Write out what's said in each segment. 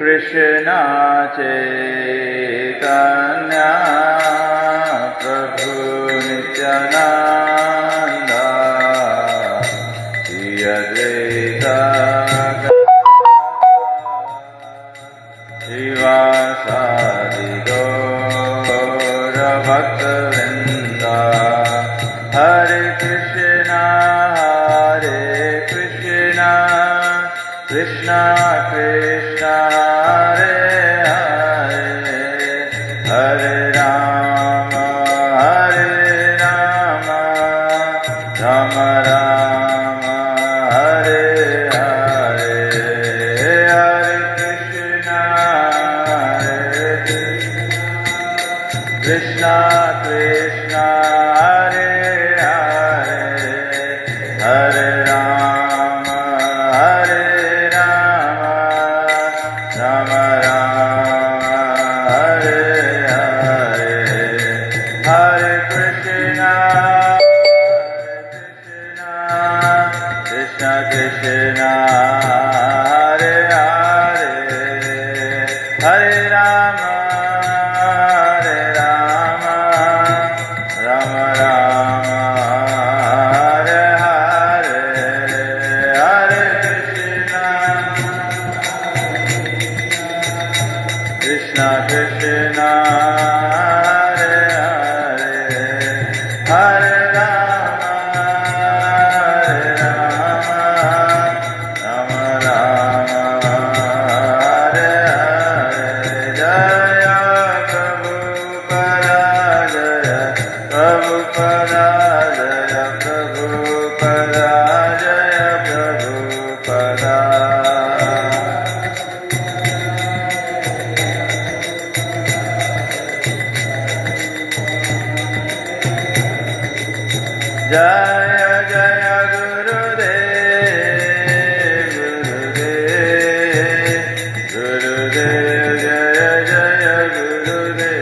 कृष्ण चैतन्य प्रभु नित्यानंद श्री अद्वैत श्रीवासादि गौर भक्तवृंद हरे कृष्ण कृष्ण कृष्ण हरे हरे हरे राम राम राम हरे हरे हरे कृष्ण कृष्ण कृष्ण हरे हरे हरे राम राम हरे हरे हरे कृष्ण कृष्ण कृष्ण हरे हरे हरे राम राम राम हरे हरे हरे कृष्ण कृष्ण हरे हरे हरे राम राम राम हरे हरे जय प्रभुपद जय प्रभुपद जय प्रभुपद जय प्रभुपद जय जय गुरुदेव गुरुदेव गुरुदेव जय जय गुरुदेव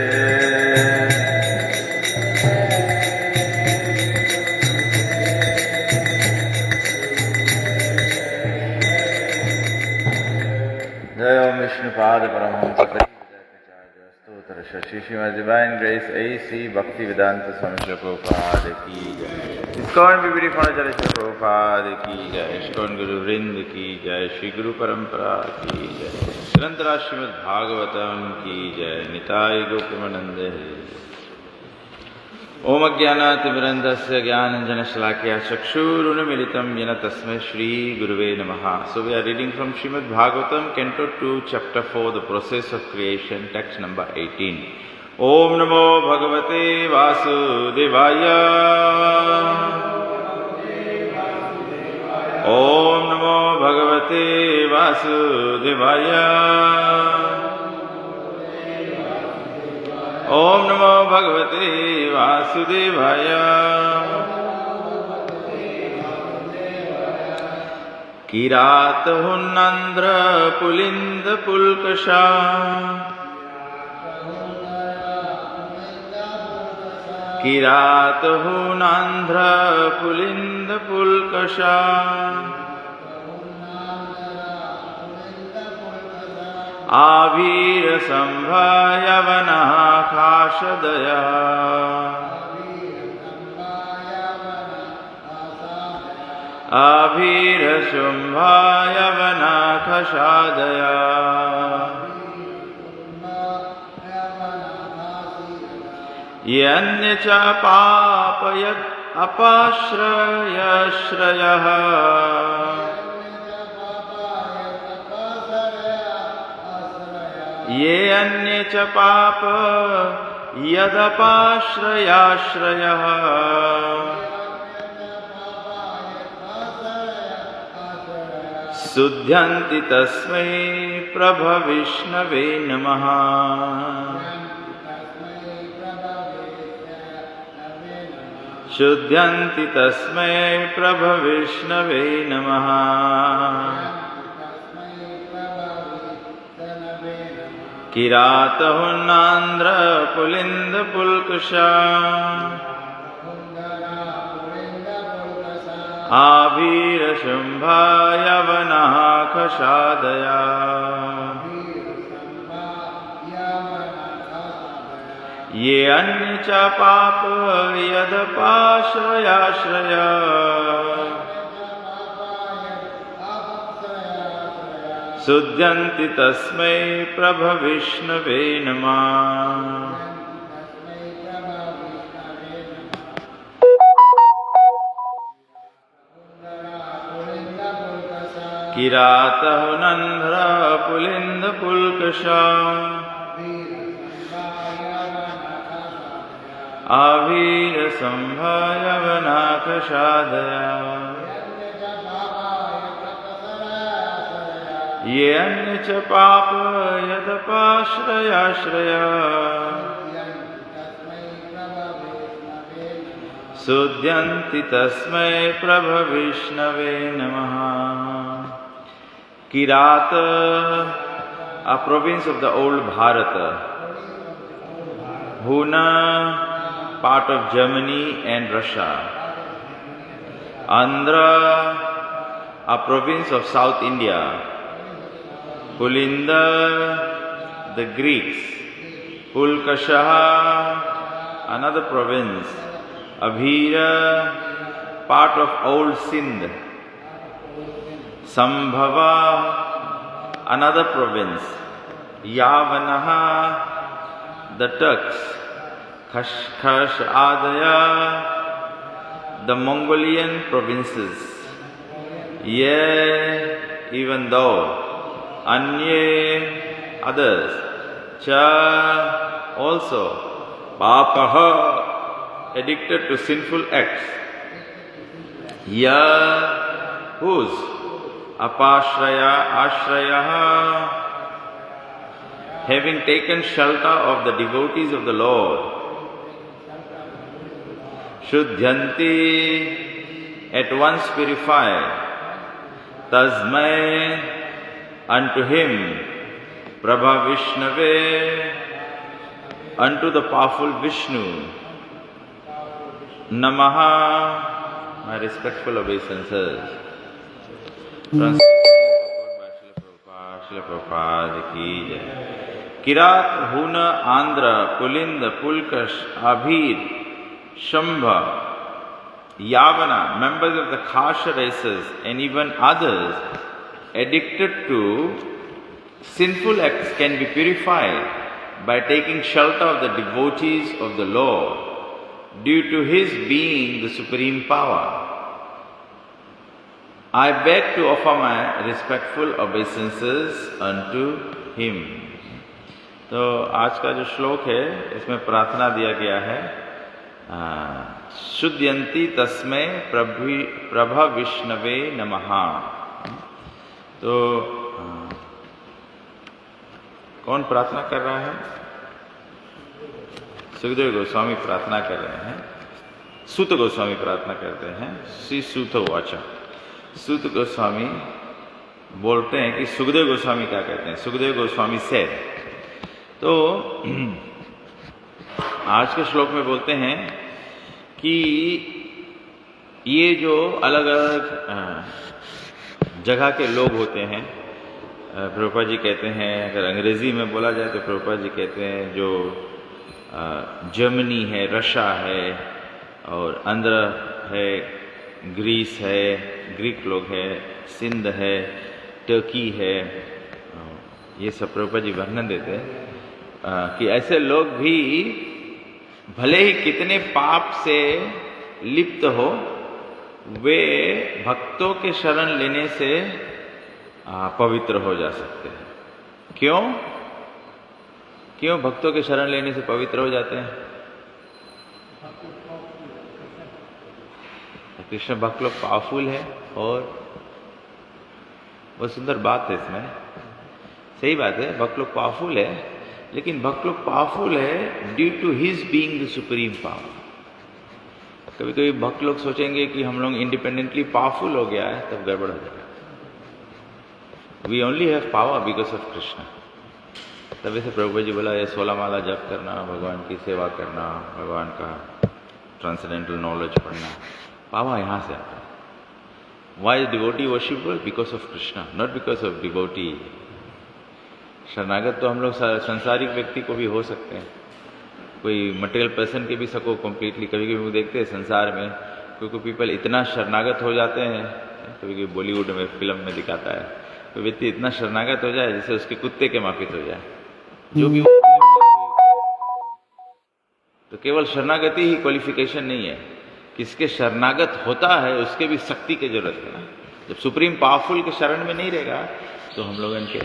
जय ओम विष्णुपाद परमहंस स्तोत्र शशि Srimad divine grace AC Bhaktivedanta Swami Prabhupada की जय। इस्कॉन विविधि फौजर प्रभुपाद की जय। इस्कॉन गुरु वृंद की जय। श्री गुरु परंपरा की जय। ग्रंथराज श्रीमद् भागवतम की जय। निताय गोपीमानंद ओम अज्ञानातिमिरन्धस्य ज्ञानाञ्जनशलाकया चक्षुरुन्मीलितं येन तस्मै श्री गुरुवे नमः। So we are reading from Srimad Bhagavatam, Canto 2, Chapter 4, The Process of Creation, text number 18. Om Namo Bhagavate Vasudevaya. Om Namo Bhagavate Vasudevaya. Om Namo Bhagavate Vasudevaya. Kirat Hunnandra Pulinda Pulkasha. Kirat Hunnandra Pulinda Pulkasha. आवीर संभयवनः खाशदया. आवीर शुंभयवनः खाशदया. यन्य च पापयत् अपाश्रयश्रयः. ये अन्ये च पाप यदपाश्रयाश्रयः. शुद्ध्यन्ति तस्मै प्रभविष्णवे नमः. शुद्ध्यन्ति तस्मै प्रभविष्णवे नमः. किरात हुन्नान्द्र पुलिंद पुल्कषा. आवीर शुंभयवनः खशादया. ये अन्य च पाप यदपाश्रयाश्रय शुध्यन्ति तस्मै प्रभविष्णवे नमः। किरातः नन्ध्र पुलिन्द पुल्कषा आवीर संभयवनाकषादया ये अन्य च पाप यदपाश्रयाश्रय शुध्यन्ति तस्मै प्रभविष्णवे नमः। Kirat, a province of the old Bharata. Huna, part of Germany and Russia. Andhra, a province of South India. Pulinda, the Greeks. Pulkashaha, another province. Abhira, part of old Sindh. Sambhava, another province. Yavanaha, the Turks. Kashkash Adaya, the Mongolian provinces. Ye, even though. Anye, others. Cha, also. Papaha, addicted to sinful acts. Ya, whose? Apashraya, Ashrayaha, having taken shelter of the devotees of the Lord. Shuddhyanti, at once purified. Tasmai, unto him. Prabha Vishnave, unto the powerful Vishnu. Namaha, my respectful obeisances. Translation by Srila Prabhupada ki jai. Kirat, Huna, Andhra, Pulinda, Pulkash, Abhir, Shambha, Yavana, members of the Khasha races and even others addicted to sinful acts can be purified by taking shelter of the devotees of the Lord due to His being the supreme power. I beg to offer my respectful obeisances unto Him. तो आज का जो श्लोक है इसमें प्रार्थना दिया गया है शुद्धयन्ति तस्मै प्रभा विष्णवे नमः। तो कौन प्रार्थना कर रहा है? सुखदेव गोस्वामी प्रार्थना कर रहे हैं। सूत गोस्वामी प्रार्थना करते हैं। श्री सूत वाचा। सूत गोस्वामी बोलते हैं कि सुखदेव गोस्वामी क्या कहते हैं। सुखदेव गोस्वामी से तो आज के श्लोक में बोलते हैं कि ये जो अलग अलग जगह के लोग होते हैं, प्रभुपाद जी कहते हैं, अगर अंग्रेजी में बोला जाए तो प्रभुपाद जी कहते हैं जो जर्मनी है, रशिया है और आंध्र है, ग्रीस है, ग्रीक लोग है, सिंध है, टर्की है, ये सब प्रभुपाद जी वर्णन देते हैं कि ऐसे लोग भी भले ही कितने पाप से लिप्त हो, वे भक्तों के शरण लेने से पवित्र हो जा सकते हैं। क्यों? क्यों भक्तों के शरण लेने से पवित्र हो जाते हैं? कृष्ण भक्त लोग पावरफुल है और बहुत सुंदर बात है इसमें, सही बात है, भक्त लोग पावरफुल है, लेकिन भक्त लोग पावरफुल है due to his being the supreme power. कभी कभी भक्त लोग सोचेंगे कि हम लोग इंडिपेंडेंटली पावरफुल हो गया है, तब गड़बड़ हो जाएगा। We only have power because of Krishna. तभी से प्रभु जी बोला ये 16 माला जप करना, भगवान की सेवा करना, भगवान का ट्रांसेंडेंटल नॉलेज पढ़ना, पावर यहाँ से आता है। Why devotee worshipable? Because of Krishna, not because of devotee. शरणागत तो हम लोग संसारिक व्यक्ति को भी हो सकते हैं, कोई मटेरियल पर्सन के भी सको कम्प्लीटली, कभी कभी वो देखते हैं संसार में कोई कोई पीपल इतना शरणागत हो जाते हैं, कभी कभी बॉलीवुड में फिल्म में दिखाता है कोई व्यक्ति इतना शरणागत हो जाए जैसे उसके कुत्ते के माफिक हो जाए, जो भी तो केवल शरणागति ही क्वालिफिकेशन नहीं है, किसके शरणागत होता है उसके भी शक्ति की जरूरत है ना। जब सुप्रीम पावरफुल के शरण में नहीं रहेगा तो हम लोग इनके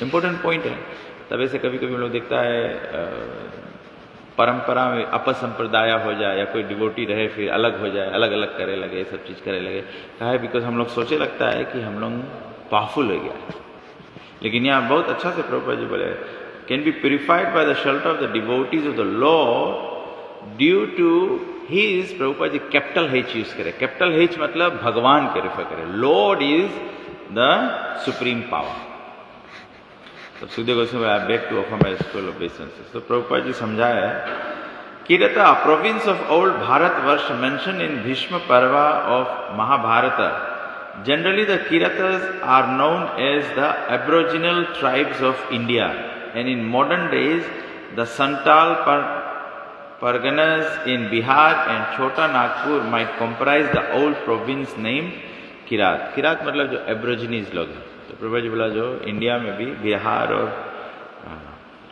इम्पोर्टेंट पॉइंट है। तब ऐसे कभी कभी हम लोग देखता है परंपरा में अपसंप्रदाय हो जाए या कोई डिवोटी रहे फिर अलग हो जाए, अलग अलग करे लगे, सब चीज़ करे लगे। कहा है बिकॉज हम लोग सोचे लगता है कि हम लोग पावरफुल हो गया है। लेकिन यहाँ बहुत अच्छा से प्रभुपाद जी बोले can be purified by the shelter of the devotees of the Lord due to his, Prabhupada ji capital H use करे। कैपिटल H मतलब भगवान के रेफर करे, Lord is the supreme power. तब Sukhdev Goswami I beg to offer my school of basis. तो प्रभुपाद जी समझाया Kirata province of old Bharat varsha mention in Bhishma Parva of Mahabharata. Generally, the Kiratas are known as the aboriginal tribes of India, and in modern days, the Santal Parganas in Bihar and Chota Nagpur might comprise the old province named Kirat. Kirat मतलब जो एब्रोजिनीज लोग हैं। तो प्रभु जी बोला जो India में भी बिहार और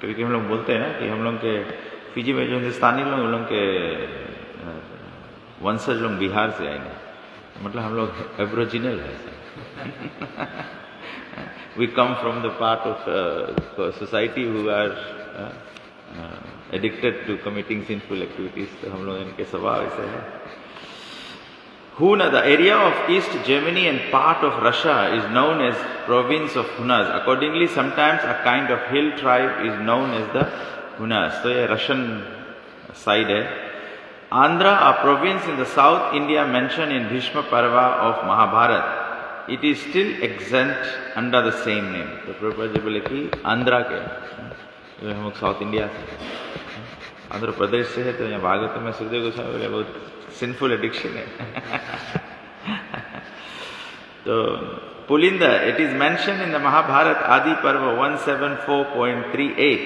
कभी हम लोग बोलते हैं ना कि हम लोग के फिजी में जो हिंदुस्तानी लोग, उन लोग के वंशज लोग बिहार से आएंगे, मतलब हम लोग एब्रोजिनल है। We come from the part of society who are addicted to committing sinful activities. तो हम लोग इनके स्वभाव ऐसे है। Huna, the area of East Germany and part of Russia is known as province of Hunas. Accordingly, sometimes a kind of hill tribe is known as the Hunas. So ये Russian side है। Andhra, a province in the South India mentioned in Bhishma Parva of Mahabharata, it is still exempt under the same name. तो प्रभुपाद जी बोले कि आंध्रा के, हम लोग south India से, आंध्र प्रदेश से है, तो यहाँ भागवत में सुखदेव गोस्वामी बोले बहुत सिंफुल एडिक्शन है। तो पुलिंदा, it is mentioned in the Mahabharata Adi Parva 174.38,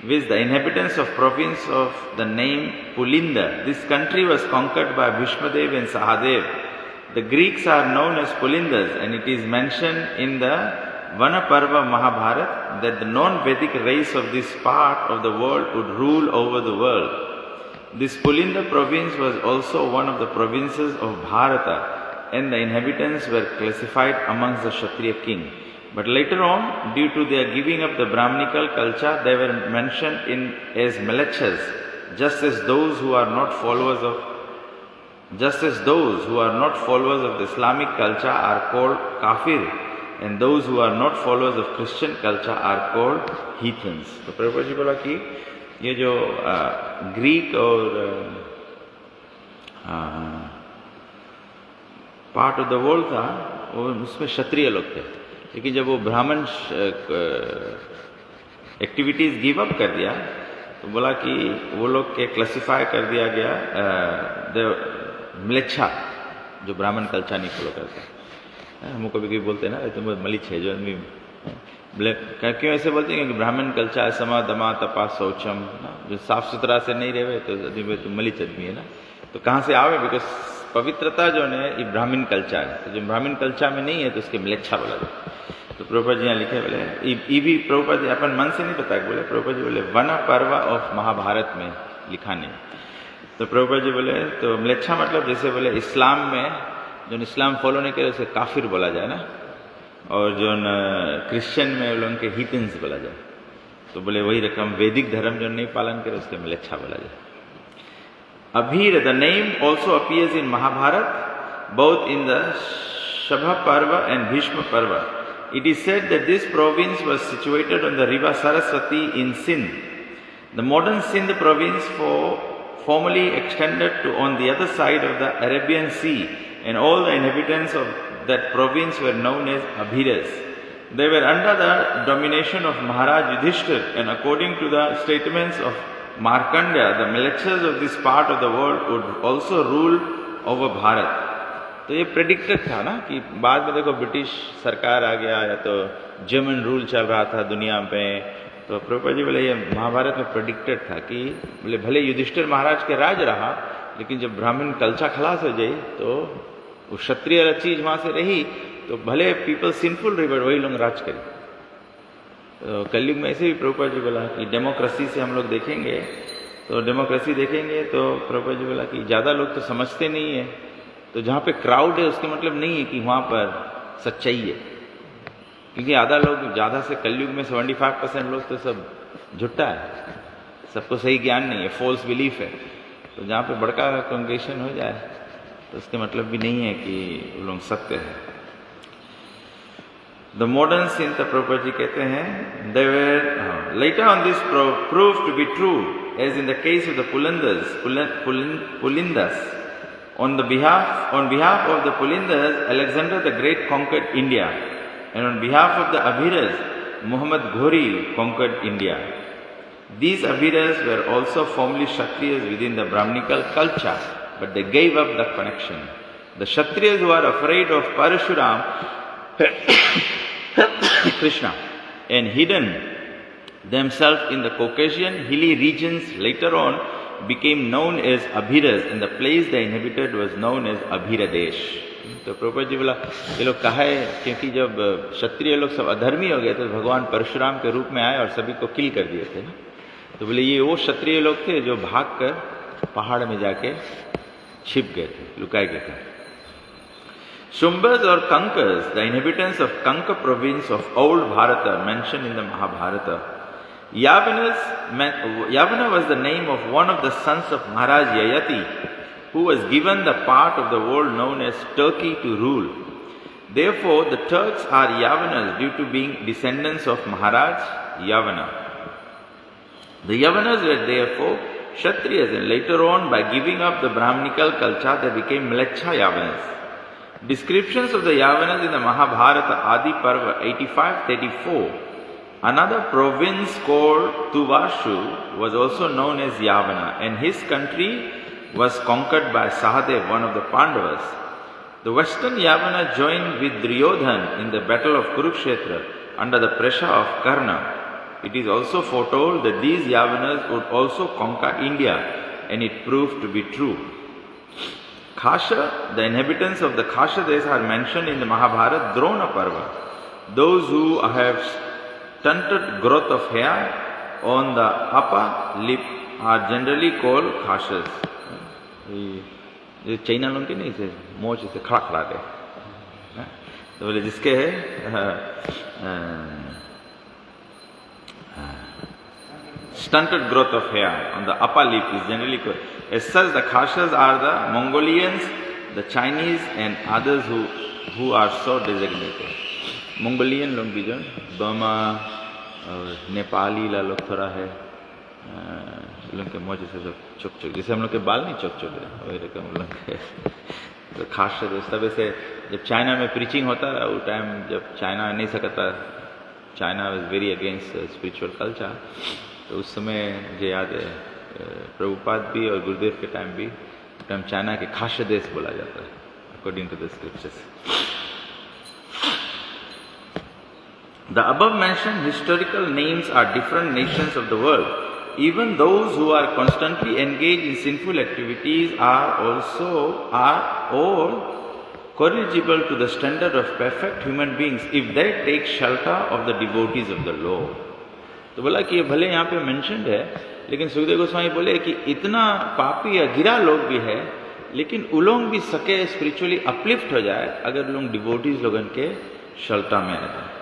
with the inhabitants of province of the name Pulinda. This country was conquered by Bhishmadev and Sahadev. The Greeks are known as Pulindas, and it is mentioned in the Vanaparva Mahabharata that the non-Vedic race of this part of the world would rule over the world. This Pulinda province was also one of the provinces of Bharata, and the inhabitants were classified amongst the Kshatriya king. But later on, due to their giving up the Brahmanical culture, they were mentioned in as Malachas, just as those who are not followers of the Islamic culture are called kafir, and those who are not followers of Christian culture are called heathens. तो प्रभुपाद जी बोला कि ये जो Greek और part of the world था वो उसमें क्षत्रिय लोग थे, लेकिन जब वो ब्राह्मण एक्टिविटीज गिव अप कर दिया तो बोला कि वो लोग के क्लासिफाई कर दिया गया म्लेच्छा, जो ब्राह्मण कल्चर नहीं फॉलो करता। हम कभी कभी बोलते हैं ना तुम मलिच है, जो आदमी क्यों ऐसे बोलते हैं? क्योंकि ब्राह्मण कल्चर समा दमा तपा शौचम, जो साफ सुथरा से नहीं रहे तो आदमी तो मलिच आदमी है ना। तो कहाँ से आवे? बिकॉज पवित्रता जो है ये ब्राह्मण कल्चर है, तो जो ब्राह्मण कल्चर में नहीं है तो उसके म्लेच्छा बोला जाए। तो प्रभुपाद जी यहाँ लिखे बोले ये भी प्रभुपाद जी अपन मन से नहीं पता बोले, प्रभुपाद जी बोले वन पर्व ऑफ महाभारत में लिखा नहीं। तो प्रभुपाद जी बोले तो म्लेच्छा मतलब जैसे बोले इस्लाम में जो इस्लाम फॉलो नहीं करे उसे काफिर बोला जाए ना, और जो क्रिश्चियन में उन लोगों के हीथन्स बोला जाए। तो बोले वही रकम वैदिक धर्म जो नहीं पालन करे उसके म्लेच्छा बोला जाए। Abhir, the name also appears in Mahabharata, both in the Shabha Parva and Bhishma Parva. It is said that this province was situated on the river Saraswati in Sindh. The modern Sindh province formerly extended to on the other side of the Arabian Sea, and all the inhabitants of that province were known as Abhiras. They were under the domination of Maharaj Yudhishthir, and according to the statements of Markandeya, the Malachas of this part of the world would also rule over Bharat. तो ये predicted था ना कि बाद में देखो British सरकार आ गया या तो जर्मन रूल चल रहा था दुनिया में, तो प्रभुपाद जी बोले ये महाभारत में प्रेडिक्टेड था कि बोले भले युधिष्ठिर महाराज के राज रहा, लेकिन जब ब्राह्मण कलचा खलास हो जाए तो वो क्षत्रिय चीज वहां से रही, तो भले पीपल सिंफुल रही बट वही लोग राज करें। तो कलयुग में ऐसे भी प्रभुपाद जी बोला कि डेमोक्रेसी से हम लोग देखेंगे, तो डेमोक्रेसी देखेंगे तो प्रभुपाद जी बोला कि ज़्यादा लोग तो समझते नहीं है, तो जहाँ पे क्राउड है उसके मतलब नहीं है कि वहाँ पर सच्चाई है, क्योंकि आधा लोग ज़्यादा से कलयुग में 75% लोग तो सब झुट्टा है, सबको सही ज्ञान नहीं है, फॉल्स बिलीफ है। तो जहाँ पे बड़का कांग्रेगेशन हो जाए तो उसके मतलब भी नहीं है कि वो लोग सत्य है। The modern synth Prabhupada ji कहते हैं they were later on this prove to be true as in the case of the Pulindas on behalf of the Pulindas, Alexander the Great conquered India, and on behalf of the Abhiras, Muhammad Ghori conquered India. These Abhiras were also formerly Kshatriyas within the Brahminical culture, but they gave up the connection. The Kshatriyas who are afraid of Parashuram, Krishna, and hidden themselves in the Caucasian hilly regions later on became known as Abhiras, and the place they inhabited was known as Abhiradesh. तो प्रभुपाद जी बोला ये लोग कहा है क्योंकि जब क्षत्रिय लोग सब अधर्मी हो गए तो भगवान परशुराम के रूप में आए और सभी को किल कर दिए थे ना, तो बोले ये वो क्षत्रिय लोग थे जो भाग कर पहाड़ में जाके छिप गए थे, लुकाए गए थे। Shumbas or Kankas, the inhabitants of Kanka province of old Bharata, mentioned in the Mahabharata. Yavana was the name of one of the sons of Maharaj Yayati, who was given the part of the world known as Turkey to rule. Therefore, the Turks are Yavanas due to being descendants of Maharaj Yavana. The Yavanas were therefore Kshatriyas, and later on, by giving up the Brahminical culture, they became Mleccha Yavanas. Descriptions of the Yavanas in the Mahabharata Adi Parva 85-34. Another province called Tuvashu was also known as Yavana, and his country was conquered by Sahadev, one of the Pandavas. The western Yavana joined with Duryodhan in the battle of Kurukshetra under the pressure of Karna. It is also foretold that these Yavanas would also conquer India, and it proved to be true. Khasha, the inhabitants of the Khasha Desa are mentioned in the Mahabharata Drona Parva. Those who have stunted growth of hair on the upper lip are generally called Khashas. ये China लोग के नहीं से मोच से खड़ा खड़ा दे, तो बोले जिसके है stunted growth of hair on the upper lip is generally called. As such, the Khashas are the Mongolians, the Chinese, and others who are so designated. Mongolian लोग भी जो बर्मा और नेपाली ला लोग थोड़ा है, लोग के मौज से सब चुक चुक, जैसे हम लोग के बाल नहीं चुक चुक है वही रकम लोग तो खास तब से जब चाइना में प्रीचिंग होता है वो टाइम जब चाइना नहीं सकता, China was very against spiritual culture, तो उस समय मुझे याद है प्रभुपाद भी और गुरुदेव के टाइम भी टाइम चाइना के खास देश बोला जाता है according to the scriptures. The above mentioned historical names are different nations of the world. Even those who are constantly engaged in sinful activities are all corrigible to the standard of perfect human beings if they take shelter of the devotees of the Lord. तो बोला कि ये भले यहाँ पे mentioned है, लेकिन सुखदेव गोस्वामी बोले कि इतना पापी या गिरा लोग भी है, लेकिन उलोग भी सके स्पिरिचुअली अपलिफ्ट हो जाए अगर लोग डिवोटीज लोगन के शेल्टर में रहे.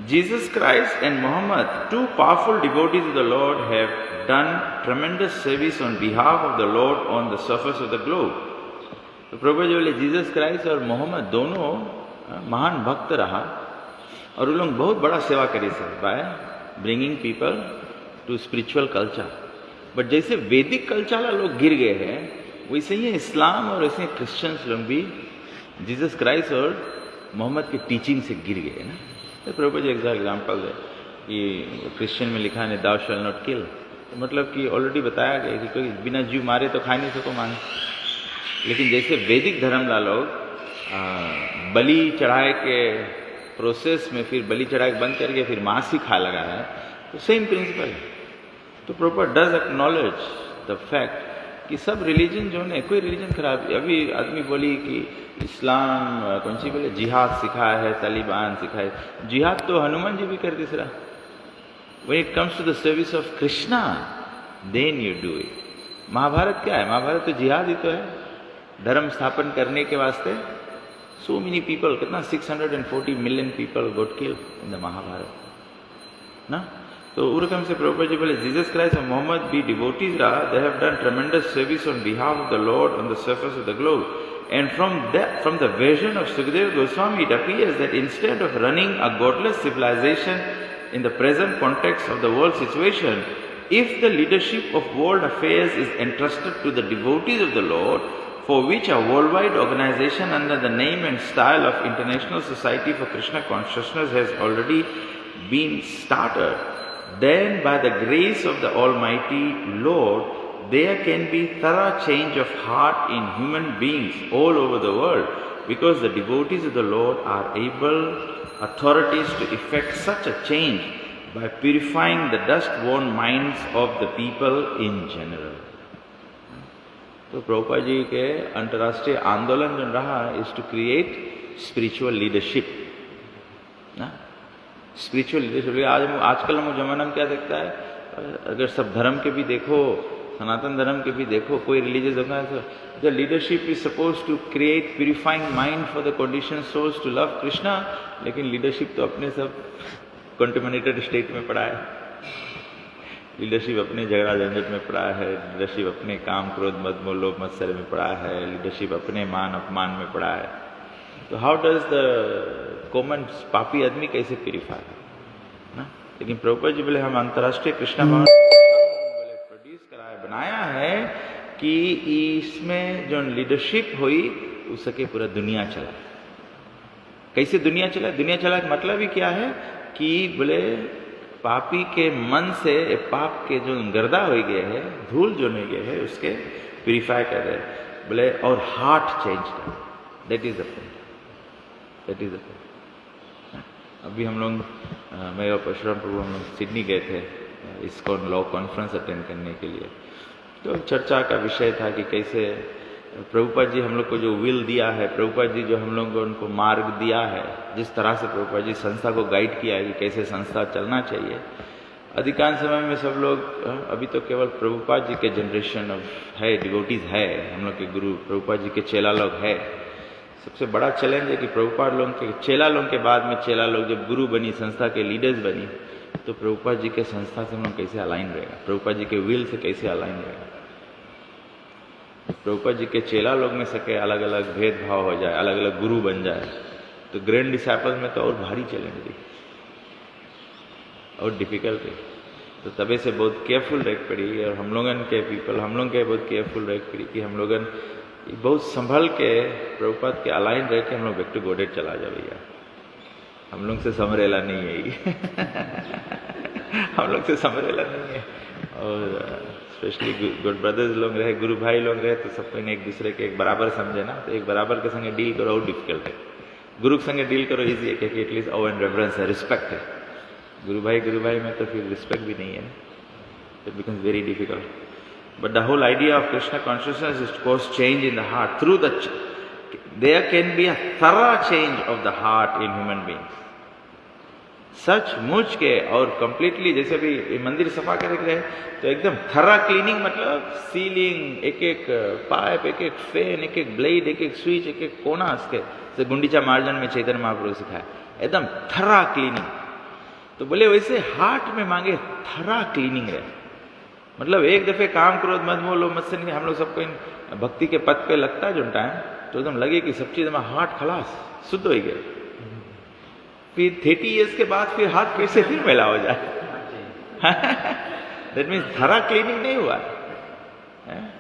Jesus Christ and Muhammad, two powerful devotees of the Lord, have done tremendous service on behalf of the Lord on the surface of the globe. तो प्रभु जी बोले जीसस क्राइस्ट और मोहम्मद दोनों महान भक्त रहा और उन लोग बहुत बड़ा सेवा करी sir by bringing people to spiritual culture. But जैसे वैदिक कल्चर लोग गिर गए हैं वैसे ही इस्लाम और ऐसे क्रिश्चियंस लोग भी जीसस क्राइस्ट और मोहम्मद के टीचिंग से गिर गए ना. तो प्रभु जी एग्जाम्पल है कि क्रिश्चियन में लिखा है दाउ शैल नॉट किल, तो मतलब कि ऑलरेडी बताया गया कि कोई बिना जीव मारे तो खा नहीं सको मांस. लेकिन जैसे वैदिक धर्म ला बलि चढ़ाए के प्रोसेस में फिर बलि चढ़ाए बंद करके फिर मांस ही खा लगा है, तो सेम प्रिंसिपल है। तो proper does acknowledge the fact कि सब रिलीजन जो है, कोई रिलीजन खराब। अभी आदमी बोली कि इस्लाम कौन सी बोले जिहाद सिखाया है, तालिबान सिखाए। जिहाद तो हनुमान जी भी कर दिस रहा। When it comes to the service of Krishna, then you do it. Mahabharat क्या है? महाभारत तो जिहाद ही तो है, धर्म स्थापन करने के वास्ते। So many people, कितना 640 million people got killed in the Mahabharata ना। तो उरकम से प्रभुपाद जी बोले जीसस क्राइस्ट और मोहम्मद भी डिवोटीज रहा, they have done ट्रेमेंडस service on behalf of the Lord on the surface of the globe. And from the vision of Sukadeva Goswami, it appears that instead of running a godless civilization in the present context of the world situation, if the leadership of world affairs is entrusted to the devotees of the Lord, for which a worldwide organization under the name and style of International Society for Krishna Consciousness has already been started, then by the grace of the Almighty Lord, there can be thorough change of heart in human beings all over the world, because the devotees of the Lord are able authorities to effect such a change by purifying the dust-worn minds of the people in general. तो प्रभुपाद जी के अंतर्राष्ट्रीय आंदोलन जो रहा is to create spiritual leadership ना। Spiritual leadership आजकल हम जमाना में क्या देखता है, अगर सब धर्म के भी देखो, सनातन धर्म के भी देखो, कोई रिलीजियस होगा तो the leadership is suppose to create purifying mind for the condition souls to love Krishna, लेकिन लीडरशिप तो अपने सब कंटेमिनेटेड स्टेट में पड़ा है। लीडरशिप अपने झगड़ा झंझट में पड़ा है, लीडरशिप अपने काम क्रोध मद मोह लोभ मत्सर में पड़ा है, लीडरशिप अपने मान अपमान में पड़ा है। तो हाउ डज द कॉमन पापी आदमी कैसे प्यूरिफाई ना। लेकिन प्रभुपाद जी बोले हम अंतर्राष्ट्रीय कृष्णा भवन प्रोड्यूस कराया बनाया है कि इसमें जो लीडरशिप हुई उसके पूरा दुनिया चला। कैसे दुनिया चला? दुनिया चला का मतलब ही क्या है कि बोले पापी के मन से पाप के जो गर्दा हो गए है, धूल जो नहीं गए है, उसके प्यूरिफाई कर रहे बोले, और हार्ट चेंज कर। That is the point, that is the point. अभी हम लोग मैं और परशुराम प्रभु हम लोग सिडनी गए थे इस्कॉन लॉ कॉन्फ्रेंस अटेंड करने के लिए। तो चर्चा का विषय था कि कैसे प्रभुपाद जी हम लोग को जो विल दिया है, प्रभुपाद जी जो हम लोग को उनको मार्ग दिया है, जिस तरह से प्रभुपाद जी संस्था को गाइड किया है कि कैसे संस्था चलना चाहिए। अधिकांश समय में सब लोग अभी तो केवल प्रभुपाद जी के जनरेशन ऑफ है, डिवोटीज है, हम लोग के गुरु प्रभुपाद जी के चेला लोग है। सबसे बड़ा चैलेंज है कि प्रभुपाद लोग के चेला लोग के बाद में चेला लोग जब गुरु बनी, संस्था के लीडर्स बनी, तो प्रभुपाद जी के संस्था से हम लोग कैसे अलाइन रहेगा, प्रभुपाद जी के विल से कैसे अलाइन रहेगा। प्रभुपाद जी के चेला लोग में सके अलग अलग भेदभाव हो जाए, अलग अलग गुरु बन जाए, तो ग्रैंड डिसाइपल्स में तो और भारी चैलेंज थी और डिफिकल्ट है। तो तबे से बहुत केयरफुल रह पड़ी, और हम लोगन के पीपल हम लोग के बहुत केयरफुल रह पड़ी कि हम लोगन बहुत संभल के प्रभुपाद के अलाइन रह के हम लोग बैक टू गॉडेड चला जाए। भैया हम लोग से समरेला नहीं है ये हम लोग से समरेला नहीं है। और स्पेशली गुड ब्रदर्स लोग रहे, गुरु भाई लोग रहे, तो सबको एक दूसरे के एक बराबर समझे ना। तो एक बराबर के संगे डील करो और डिफिकल्ट है, गुरु के संगे डील करो इजी है क्योंकि एटलीस्ट ओ एंड रेफरेंस है, रिस्पेक्ट है। गुरु भाई में तो फिर रिस्पेक्ट भी नहीं है, it becomes very difficult. But the whole idea of Krishna consciousness is cause change in the heart through the there can be a thorough change of the heart in human beings. सचमुच के और completely, जैसे भी मंदिर सफा कर रहे तो एकदम थरा क्लीनिंग, मतलब सीलिंग, एक एक पाइप, एक एक फैन, एक एक ब्लेड, एक एक स्विच, एक एक कोना उसके से गुंडीचा मार्जन में चैतन्य महाप्रभु सिखाया एकदम थरा क्लीनिंग। तो बोले वैसे हार्ट में मांगे थरा क्लीनिंग है, मतलब एक दफे काम क्रोध मद मोह लोभ मत्सर नहीं। हम लोग सबको इन भक्ति के पथ पे लगता है जो टाइम, तो एकदम लगे कि सब चीज हमारा हार्ट खलास शुद्ध हो गया। फिर 30 इयर्स के बाद फिर हाथ फिर से फिर मैला हो जाए दैट मीन्स थरा क्लीनिंग नहीं हुआ।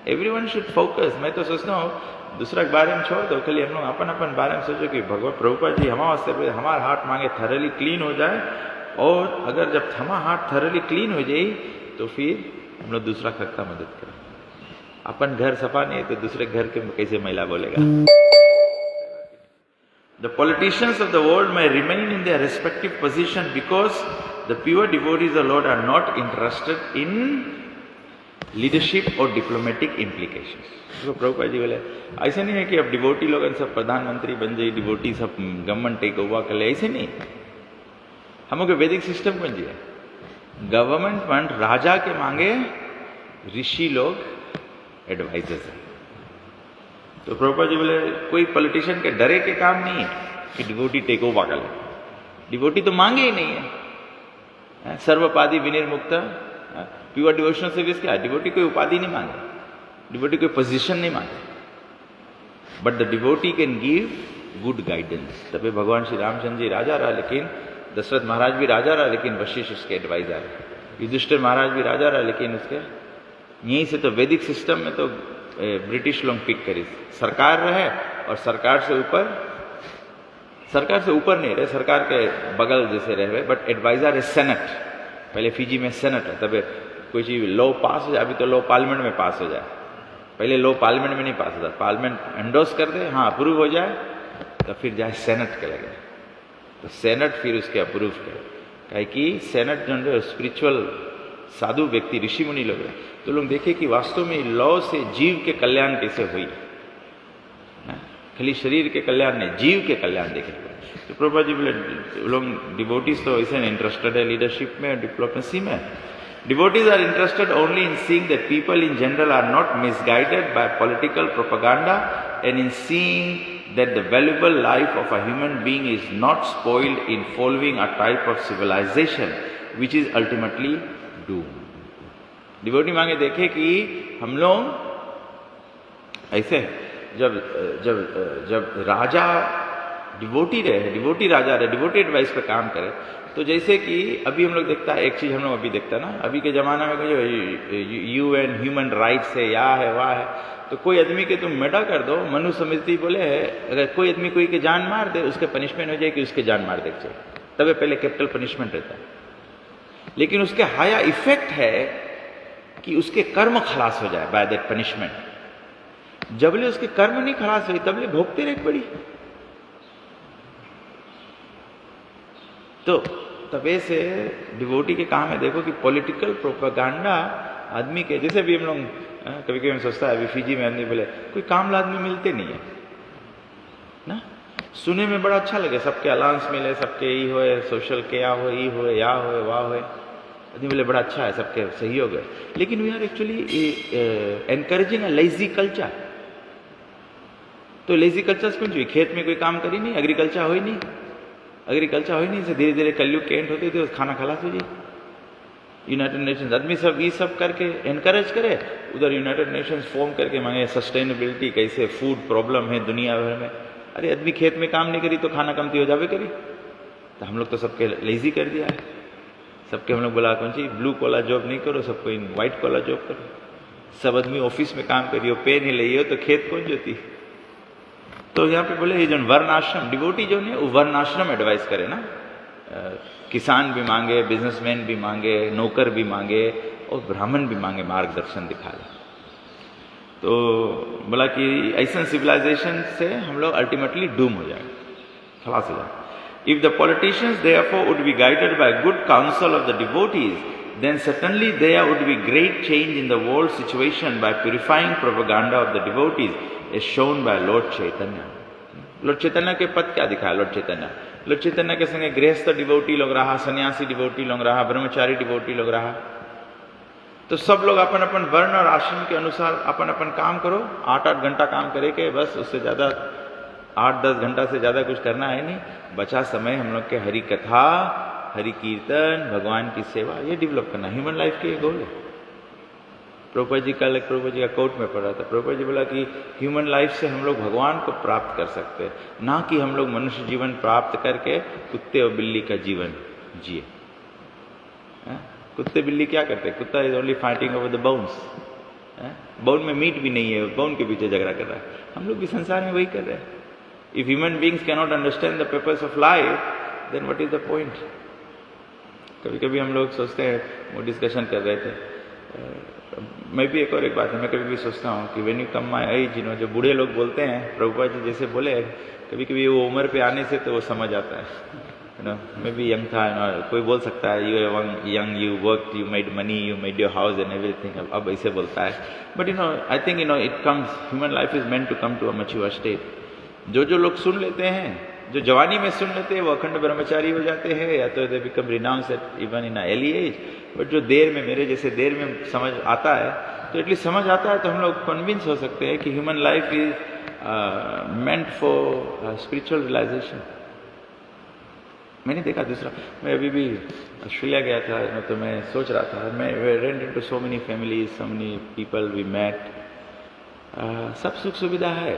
Everyone should focus. मैं तो सोचता हूँ दूसरा के बारे में छोड़ दो, खाली हम लोग अपन अपन बारे में सोचो कि भगवान प्रभुपाद जी हमारे हमारा हार्ट मांगे थरली क्लीन हो जाए, और अगर जब हमारा हार्ट थरली क्लीन हो जाए तो फिर हम लोग दूसरा का मदद करें। अपन घर सफा नहीं है तो दूसरे घर के कैसे मैला बोलेगा। The politicians of the world may remain in their respective position because the pure devotees of the Lord are not interested in leadership or diplomatic implications. तो प्रभुपाद जी बोले ऐसे नहीं है कि अब डिवोटी लोग सब प्रधानमंत्री बन जाए, डिवोटी सब गवर्नमेंट टेक ओवर कर ले, ऐसे नहीं। हम लोग वैदिक सिस्टम बन जाए, गवर्नमेंट फंड राजा के मांगे, ऋषि लोग एडवाइजर्स हैं। तो प्रभुपाद जी बोले कोई पॉलिटिशियन के डरे के काम नहीं है कि डिवोटी टेक ओवर कर ले, डिवोटी तो मांगे ही नहीं है। सर्वपादि विनिर्मुक्त प्योर डिवोशनल सर्विस क्या है? डिवोटी कोई उपाधि नहीं मांगे, डिवोटी कोई पोजीशन नहीं मांगे, but the devotee can give good guidance. तभी भगवान श्री रामचंद्र जी राजा रहा, लेकिन दशरथ महाराज भी राजा रहा, लेकिन वशिष्ठ उसके एडवाइजर है। युधिष्ठिर महाराज भी राजा रहा, लेकिन उसके यहीं से तो वैदिक सिस्टम में तो ब्रिटिश लोग पिक करी, सरकार रहे और सरकार से ऊपर नहीं रहे, सरकार के बगल जैसे रहे, बट एडवाइजर है सेनेट। पहले फिजी में सेनेट है, तब कोई चीज लॉ पास हो जाए, अभी तो लॉ पार्लियामेंट में पास हो जाए, पहले लॉ पार्लियामेंट में नहीं पास होता, पार्लियामेंट एंडोर्स कर दे, हाँ अप्रूव हो जाए, तो फिर जाए सेनेट के लगे, तो सेनेट फिर उसके अप्रूव करे। कहे कि सेनेट जो स्पिरिचुअल साधु व्यक्ति ऋषि मुनि लोग हैं, तो लोग देखे कि वास्तव में लॉ से जीव के कल्याण कैसे हुई, खाली शरीर के कल्याण नहीं, जीव के कल्याण देखे। तो प्रभुपाद जी बोले लोग डिवोटीज तो ऐसे इंटरेस्टेड है लीडरशिप में, डिप्लोमेसी में। Devotees are interested only in seeing that people in general are not misguided by political propaganda and in seeing that the valuable life of a human being is not spoiled in following a type of civilisation which is ultimately doom. Devotee मांगे देखे कि हम लोग ऐसे जब राजा devotee रहे, devotee राजा रहे, devotee advice पे काम करे, तो जैसे कि अभी हम लोग देखता है, एक चीज हम लोग अभी देखता है ना, अभी के जमाना में जो यूएन ह्यूमन राइट्स है, या है वाह है, तो कोई आदमी के तुम मर्डर कर दो, मनुस्मृति बोले है अगर कोई आदमी कोई के जान मार दे, उसके पनिशमेंट हो जाए कि उसके जान मार दे चाहिए, तब पहले कैपिटल पनिशमेंट रहता है। लेकिन उसके हाया इफेक्ट है कि उसके कर्म खलास हो जाए बाय दैट पनिशमेंट। जबले उसके कर्म नहीं खलास हुई तबले भोगते रहे पड़ी। तो तबे से डिवोटी के काम है, देखो कि पॉलिटिकल प्रोपेगेंडा आदमी के, जैसे भी हम लोग कभी कभी हम सोचता है, अभी फिजी में आदमी बोले कोई काम आदमी मिलते नहीं है ना, सुने में बड़ा अच्छा लगे, सबके अलाउंस मिले, सबके ये हो, सोशल क्या हो, ये हो, या हो, वाह हो, आदमी बोले बड़ा अच्छा है, सबके सहयोग है, लेकिन we are actually encouraging a lazy culture. तो लेजी कल्चर कौन चाहिए? खेत में कोई काम करी नहीं, एग्रीकल्चर हो ही नहीं, एग्रीकल्चर हो ही नहीं, से धीरे धीरे कलयुग के एंड होते थे, खाना खलास हो जाए। यूनाइटेड नेशंस आदमी सब ये सब करके एनकरेज करे, उधर यूनाइटेड नेशंस फॉर्म करके मांगे सस्टेनेबिलिटी, कैसे फूड प्रॉब्लम है दुनिया भर में। अरे आदमी खेत में काम नहीं करी तो खाना कमती हो जावे करी। तो हम लोग तो सबके लेजी कर दिया है, सबके हम लोग बोला कौन सी ब्लू कॉलर जॉब नहीं करो, सबको इन व्हाइट कॉलर जॉब करो। सब आदमी ऑफिस में काम करियो, पे नहीं लियो तो खेत कौन जोती। तो यहाँ पे बोले ये जो वर्ण आश्रम डिवोटी जो है वो वर्ण आश्रम एडवाइस करे ना, किसान भी मांगे, बिजनेसमैन भी मांगे, नौकर भी मांगे और ब्राह्मण भी मांगे, मार्गदर्शन दिखा ले। तो बोला कि ऐसा सिविलाइजेशन से हम लोग अल्टीमेटली डूम हो जाएंगे, खलास हो जाएंगे। If the politicians therefore would be guided by good counsel of the devotees, then certainly there would be great change in the world situation by purifying propaganda of the devotees, as shown by Lord Chaitanya. Lord Chaitanya के पद क्या दिखाया? Lord Chaitanya के संगे गृहस्थ devotee लोग रहा, सन्यासी डिवोटी लोग रहा, ब्रह्मचारी डिवोटी लोग रहा। तो सब लोग अपन अपन वर्ण और आश्रम के अनुसार अपन अपन काम करो, 8-8 घंटा काम करे के बस, उससे ज्यादा 8-10 घंटा से ज्यादा कुछ करना है नहीं। बचा समय हम लोग के हरि कथा, हरि कीर्तन, भगवान की सेवा, ये डेवलप करना ह्यूमन लाइफ के गोल है। प्रभुपाद जी कल प्रभुपाद जी का कोट में पढ़ा था, प्रभुपाद जी बोला कि ह्यूमन लाइफ से हम लोग भगवान को प्राप्त कर सकते हैं, ना कि हम लोग मनुष्य जीवन प्राप्त करके कुत्ते और बिल्ली का जीवन जिए। कुत्ते बिल्ली क्या करते हैं? कुत्ता is only fighting over the bones, bone में मीट भी नहीं है, बोन के पीछे झगड़ा कर रहा है। हम लोग भी संसार में वही कर रहे हैं। If human beings cannot understand the purpose of life, then what is the point? कभी कभी हम लोग सोचते हैं, वो डिस्कशन कर रहे थे मैं भी एक बात है, मैं कभी भी सोचता हूँ कि when you come my age, जो बूढ़े लोग बोलते हैं, प्रभुपाद जी जैसे बोले, कभी कभी वो उम्र पे आने से तो वो समझ आता है। मैं भी यंग था, कोई बोल सकता है you young, you work, you made money, you made your house and everything, अब ऐसे बोलता है। But I think it comes, human life is meant to come to a mature state. जो लोग सुन लेते हैं, जो जवानी में सुन लेते हैं, वो अखंड ब्रह्मचारी हो जाते हैं, या तो they become renounce at even in early age. But जो देर में, मेरे जैसे देर में समझ आता है, तो एटलीस्ट समझ आता है, तो हम लोग कन्विंस हो सकते हैं कि human life is meant for spiritual realisation. मैंने देखा दूसरा, मैं अभी भी ऑस्ट्रेलिया गया था, तो मैं सोच रहा था, मैं went into so many families, so many people we met, सब सुख सुविधा है,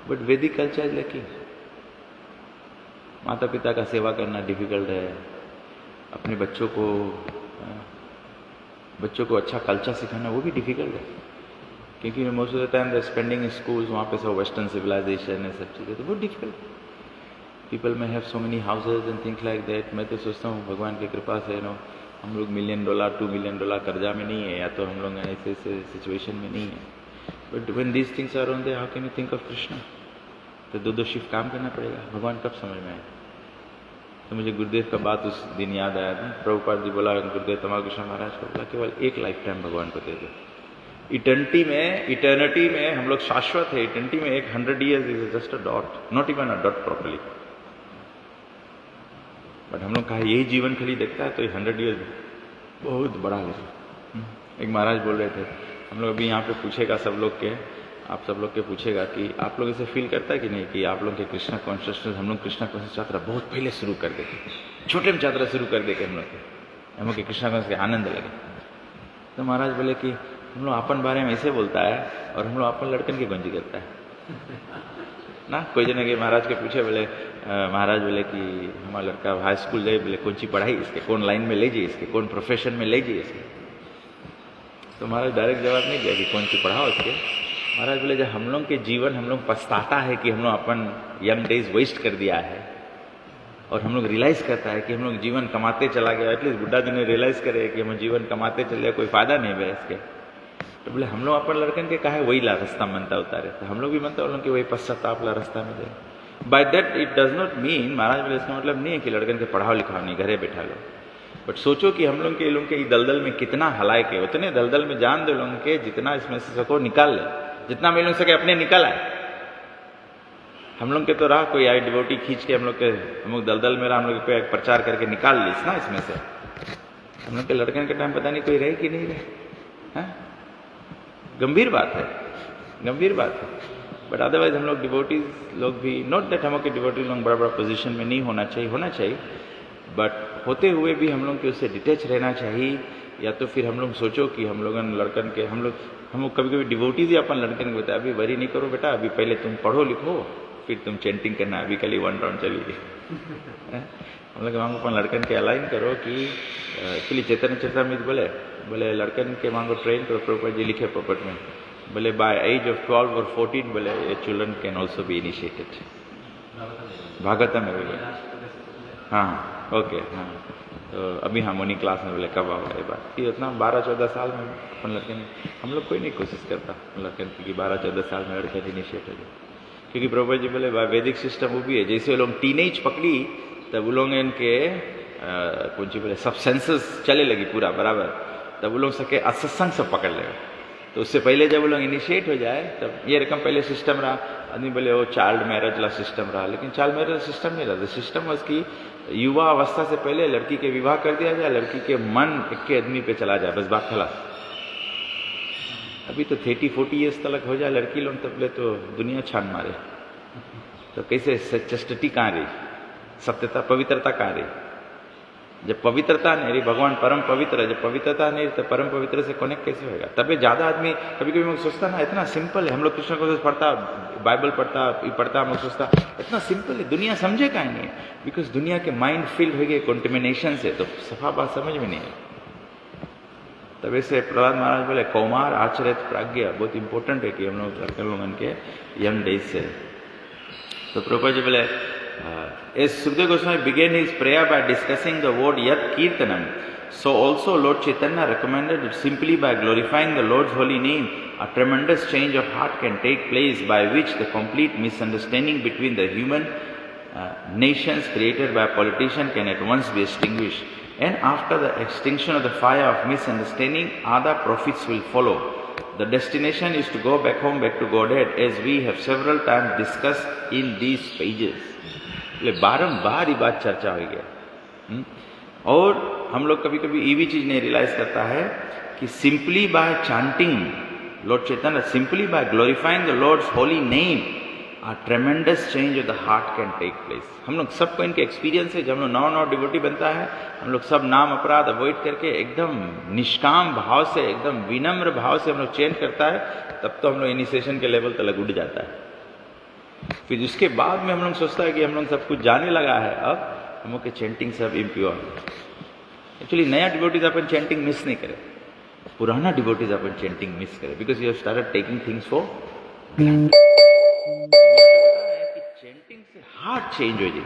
बट वैदिक कल्चर इज लैकिंग। माता पिता का सेवा करना डिफिकल्ट है, अपने बच्चों को अच्छा कल्चर सिखाना वो भी डिफिकल्ट है, क्योंकि most of the time they spending in schools, वहाँ पे सब वेस्टर्न सिविलाइजेशन है, सब चीज़ें, तो बहुत डिफिकल्ट। पीपल में have so many houses and things like that. मैं तो सोचता हूँ भगवान की कृपा से हम लोग $1 million, $2 million कर्जा में नहीं है, या तो हम लोग ऐसे सिचुएशन में नहीं है। But when these things are on there, how can you think of Krishna? तो 2 शिफ्ट काम करना पड़ेगा, भगवान कब समझ में आए? तो मुझे गुरुदेव का बात उस दिन याद आया था। प्रभुपाद जी बोला, गुरुदेव तमाल कृष्ण महाराज को बोला, केवल एक लाइफ टाइम भगवान को दे दो। इटर्निटी में हम लोग शाश्वत है। इटर्निटी में 100 years is just a dot, not even a dot properly. But हम लोग कहा यही जीवन खाली देखता है, तो 100 years बहुत बड़ा है। एक महाराज बोल रहे थे, हम लोग अभी यहाँ पे पूछेगा सब लोग के, आप सब लोग के पूछेगा कि आप लोग इसे फील करता है कि नहीं, कि आप लोग के कृष्णा कॉन्शियसनेस, हम लोग कृष्णा कॉन्शियस यात्रा बहुत पहले शुरू कर देते, छोटे में यात्रा शुरू कर देते हम लोग के कृष्णा कॉन्शियस के आनंद लगे। तो महाराज बोले कि हम लोग अपन बारे में ऐसे बोलता है, और हम लोग अपन लड़कन की गंजी करता है ना। कोई जने के महाराज के पूछे, बोले महाराज बोले कि हमारा लड़का हाई स्कूल जाए, बोले कौन सी पढ़ाई इसके, कौन लाइन में ले जाइए इसके, कौन प्रोफेशन में ले जाइए इसके। तो महाराज डायरेक्ट जवाब नहीं दिया कि कौन सी पढ़ाओ इसके। महाराज बोले जब हम लोग के जीवन, हम लोग पछताता है कि हम लोग अपन यंग डेज वेस्ट कर दिया है, और हम लोग रियलाइज करता है कि हम लोग जीवन कमाते चला गया, एटलीस्ट बुढ़ा दिन रियलाइज करे कि हम जीवन कमाते चले गए, कोई फायदा नहीं है इसके। तो बोले हम लोग अपन लड़कन के कहा वही ला रास्ता मनता उतारे, तो हम लोग भी मनता उन लोग कि वही पश्चाताप ला रास्ता में जाए। By that it does not mean, Maharaj बोले इसका मतलब नहीं है कि लड़कन के पढ़ाओ लिखाओ नहीं, घरे बैठा लो। बट सोचो कि हम लोग के लोग के दलदल में कितना हलाए के, उतने दलदल में जान दो लोगों के, जितना इसमें से सको निकाल ले, जितना मिल सके अपने निकल आए। हम लोग के तो रहा कोई आई डिवोटी खींच के हम लोग दलदल में रहा, हम लोग को प्रचार करके निकाल ली ना इसमें से। हम लोग के लड़कन के टाइम पता नहीं कोई रहे कि नहीं रहे। गंभीर बात है, गंभीर बात है। बट अदरवाइज हम लोग डिवोटीज लोग भी, नॉट दैट हम लोग के डिवोटी लोग बड़ा बड़ा पोजीशन में नहीं होना चाहिए, बट होते हुए भी हम लोग के उससे डिटैच रहना चाहिए। या तो फिर हम लोग सोचो कि हम लोग लड़कन के, हम लोग कभी कभी डिवोटीज ही अपन लड़कन को बताया, अभी वरी नहीं करो बेटा, अभी पहले तुम पढ़ो लिखो, फिर तुम चैंटिंग करना, अभी कल 1 राउंड चलिए। हम लोग मांगो अपन लड़कन के अलाइन करो कि एक्चुअली चैतन्य चरितामृत बोले लड़कन के मांगो ट्रेन करो। प्रभुपाद जी लिखे पोपट में, बोले बाय एज ऑफ 12 और 14 बोले children can also be initiated. Bhagavatam में बोले, हाँ ओके, हाँ। तो अभी हार्मोनी क्लास में बोले कब आओ ये बात कि उतना 12-14 साल में अपन लड़कन, हम लोग कोई नहीं कोशिश करता लड़कन की 12-14 साल में लड़कन इनिशिएट हो जाए। क्योंकि प्रभुपाद जी बोले वैदिक सिस्टम वो भी है, जैसे लोग टीनेज पकड़ी तब वो लोग इनके कौन सी बोले सब सेंसेस चले लगी पूरा बराबर, तब वो लोग सके असत्संग सब पकड़ लेगा। तो उससे पहले जब वो लोग इनिशिएट हो जाए, तब ये रकम पहले सिस्टम रहा, आदमी बोले वो चाइल्ड मैरिज ला सिस्टम रहा, लेकिन चाइल्ड मैरिज सिस्टम नहीं रहा। सिस्टम वॉज की युवा अवस्था से पहले लड़की के विवाह कर दिया जाए, लड़की के मन एक के आदमी पे चला जाए, बस बात खलास। अभी तो 30-40 ईयर्स तक हो जाए लड़की लोग, तब ले तो दुनिया छान मारे। तो कैसे चस्टिटी कहाँ रही, सत्यता पवित्रता कहाँ रही? जब पवित्रता नहीं रही, भगवान परम पवित्र है, जब पवित्रता नहीं रही तो परम पवित्र से कनेक्ट कैसे होगा? तभी ज्यादा आदमी कभी कभी मैं सोचता ना, इतना सिंपल है, हम लोग कृष्ण को पढ़ता, बाइबल पढ़ता, हम लोग सोचता इतना सिंपल है, दुनिया समझे का नहीं है। बिकॉज दुनिया के माइंड फिल्ड हो गए कॉन्टेमिनेशन से, तो सफा बात समझ में नहीं है। तब ऐसे प्रहलाद महाराज बोले कौमार आचरित प्राज्ञा बहुत इंपॉर्टेंट है कि हम लोग लड़के लोगन के यंग डेज से। तो प्रभुपाद जी बोले as Sukadeva Goswami began his prayer by discussing the word Yat Kirtanam, so also Lord Chaitanya recommended that simply by glorifying the Lord's holy name, a tremendous change of heart can take place, by which the complete misunderstanding between the human nations created by a politician can at once be extinguished. And after the extinction of the fire of misunderstanding, other profits will follow. The destination is to go back home, back to Godhead, as we have several times discussed in these pages. बारंबार ही बात चर्चा हो गया। और हम लोग कभी कभी ये भी चीज नहीं रियलाइज करता है कि simply by chanting Lord Chaitanya, simply by glorifying the Lord's holy name, a tremendous change of the heart can take place. हम लोग सबको इनके एक्सपीरियंस है। जब हम लोग नौ डिवोटी बनता है, हम लोग सब नाम अपराध अवॉइड करके एकदम निष्काम भाव से, एकदम विनम्र भाव से हम लोग चेंट करता है, तब तो हम लोग इनिशिएशन के लेवल तक उठ जाता है। फिर उसके बाद में हम लोग सोचता है कि हम लोग सब कुछ जाने लगा है, अब हम लोग के चेंटिंग सब इम्प्योर। एक्चुअली नया डिवोटीज अपन चेंटिंग मिस नहीं करे, पुराना डिवोटीज अपन चेंटिंग मिस करे, because you have started taking things for chanting से हार्ट चेंज हो जाए।